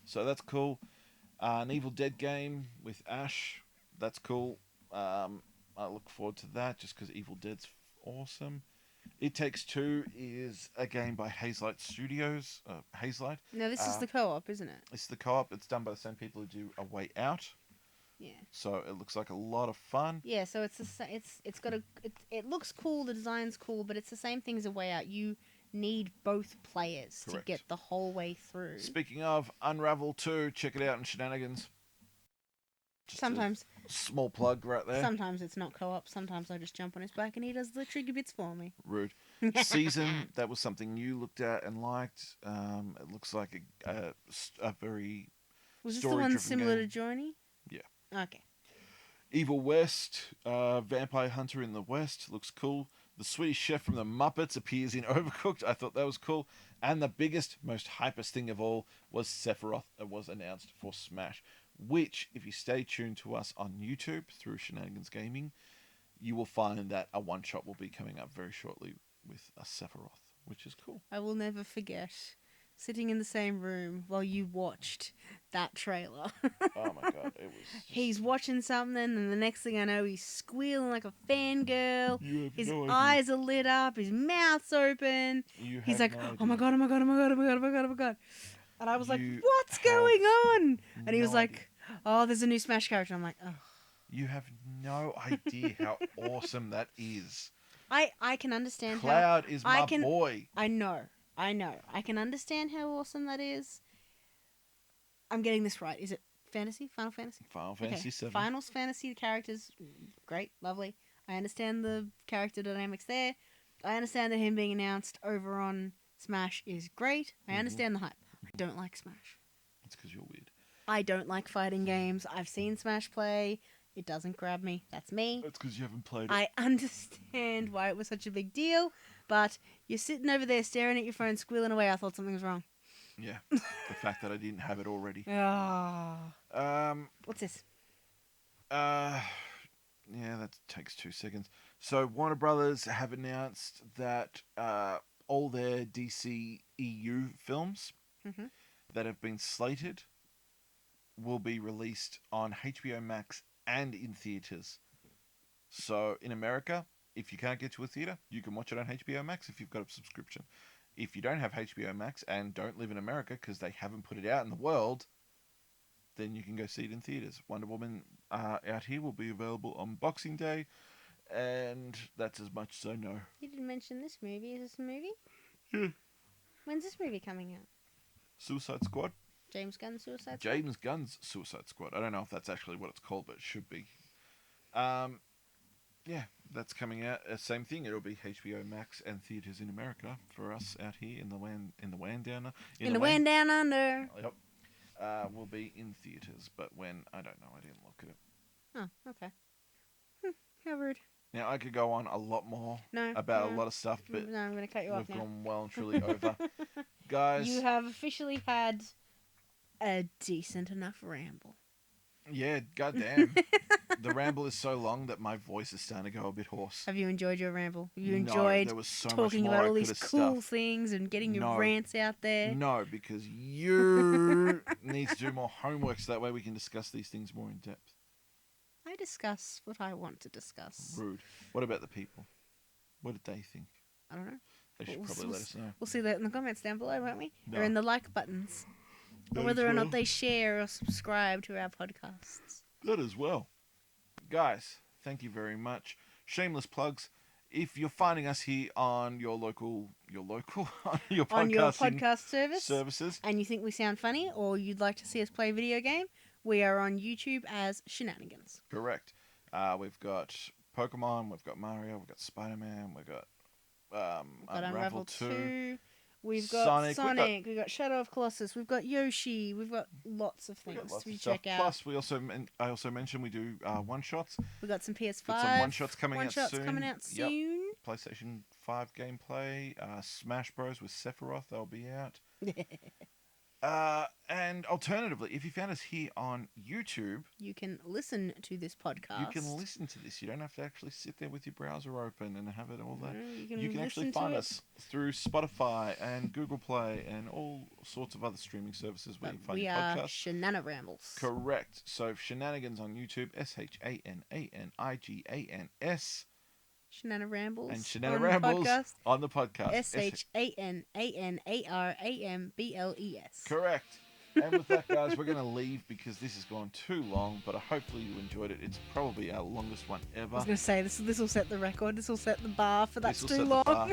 So that's cool. An Evil Dead game with Ash, that's cool. I look forward to that just because Evil Dead's awesome. It Takes Two is a game by Hazelight Studios. Hazelight. No, this is the co-op, isn't it? It's the co-op. It's done by the same people who do A Way Out. Yeah. So it looks like a lot of fun. Yeah. So it looks cool. The design's cool, but it's the same thing as A Way Out. You need both players to get the whole way through. Speaking of Unravel 2, check it out in Shananigans. Sometimes. Small plug right there. Sometimes it's not co-op. Sometimes I just jump on his back and he does the trigger bits for me. Rude. Season, that was something you looked at and liked. It looks like a very Was this the one similar to Journey? Yeah. Okay. Evil West, Vampire Hunter in the West looks cool. The Swedish Chef from the Muppets appears in Overcooked. I thought that was cool. And the biggest, most hypest thing of all was Sephiroth was announced for Smash, which, if you stay tuned to us on YouTube through Shananigans Gaming, you will find that a one-shot will be coming up very shortly with a Sephiroth, which is cool. I will never forget sitting in the same room while you watched that trailer. Oh my god, it was just... He's watching something, and the next thing I know, he's squealing like a fangirl. You have His no idea. eyes are lit up. His mouth's open. You He's have like, no "Oh my idea. god! Oh my god! Oh my god! Oh my god! Oh my god! Oh my god!" And I was like, You "What's have going on?" And he was no like, "Oh, there's a new Smash character." I'm like, "Oh." You have no idea how awesome that is. I can understand Cloud is my I can- boy. I know. I can understand how awesome that is. I'm getting this right. Is it fantasy? Final Fantasy? Final Fantasy VII. Final Fantasy, the characters, great, lovely. I understand the character dynamics there. I understand that him being announced over on Smash is great. I understand the hype. I don't like Smash. It's because you're weird. I don't like fighting games. I've seen Smash play. It doesn't grab me. That's me. That's because you haven't played it. I understand why it was such a big deal, but you're sitting over there staring at your phone, squealing away. I thought something was wrong. Yeah, the fact that I didn't have it already. Ah. What's this? Yeah, that takes 2 seconds. So Warner Brothers have announced that all their DC EU films Mm-hmm. that have been slated will be released on HBO Max and in theaters. So in America, if you can't get to a theater, you can watch it on HBO Max if you've got a subscription. If you don't have HBO Max and don't live in America because they haven't put it out in the world, then you can go see it in theaters. Wonder Woman out here will be available on Boxing Day, and that's as much as I know. You didn't mention this movie. Is this a movie? Yeah. When's this movie coming out? Suicide Squad? James Gunn's Suicide Squad? James Gunn's Suicide Squad. I don't know if that's actually what it's called, but it should be. Yeah, that's coming out. Same thing. It'll be HBO Max and theaters in America for us out here in the Wan Downer. In the Wan Down Under. Yep. Will be in theaters, but when I don't know. I didn't look at it. Oh, okay. How rude. Now I could go on a lot more No. about no. a lot of stuff, but No, I'm going to cut you off we've now. gone well and truly over. Guys, You have officially had a decent enough ramble. yeah, goddamn. The ramble is so long that my voice is starting to go a bit hoarse. Have you enjoyed your ramble? Have you No, enjoyed there was so talking much more about I all could these have cool stuffed. things and getting your No. rants out there? No, because you need to do more homework so that way we can discuss these things more in depth. I discuss what I want to discuss. Rude. What about the people? What did they think? I don't know. They should We'll- probably we'll let us know. We'll see that in the comments down below, won't we? No. Or in the like buttons. That Or as whether or well. not they share or subscribe to our podcasts. That as well. Guys, thank you very much. Shameless plugs. If you're finding us here on your local, on your On your podcasting podcast service, services, and you think we sound funny, or you'd like to see us play a video game, we are on YouTube as Shananigans. correct. We've got Pokemon, we've got Mario, we've got Spider-Man, we've got We've got Unravel 2. We've got Sonic, Sonic. We've got Shadow of Colossus. We've got Yoshi. We've got lots of We've things got lots to of stuff. check out. Plus, I also mentioned we do one-shots. We've got some PS5. Got some one-shots coming out soon. coming out Yep. soon. PlayStation 5 gameplay. Smash Bros. With Sephiroth, they'll be out. And alternatively, if you found us here on YouTube, You can listen to this podcast. you can listen to this. You don't have to actually sit there with your browser open and have it all that. No, You can actually listen to find it. us through Spotify and Google Play and all sorts of other streaming services where you But find we your are podcasts. Shananarambles. Correct. So Shananigans on YouTube, SHANANIGANS, Shananarambles. and Shananarambles on the podcast. SHANANARAMBLES. Correct. And with that, guys, we're going to leave because this has gone too long, but hopefully you enjoyed it. It's probably our longest one I ever. was going to say, this will set the record. This will set the bar for that's This'll too set the long. bar.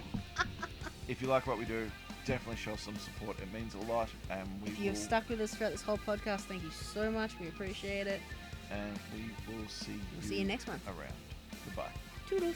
If you like what we do, definitely show some support. It means a lot, and If you've stuck with us throughout this whole podcast, thank you so much. We appreciate it. and we will see We'll see you next one. around. Goodbye. Toodles.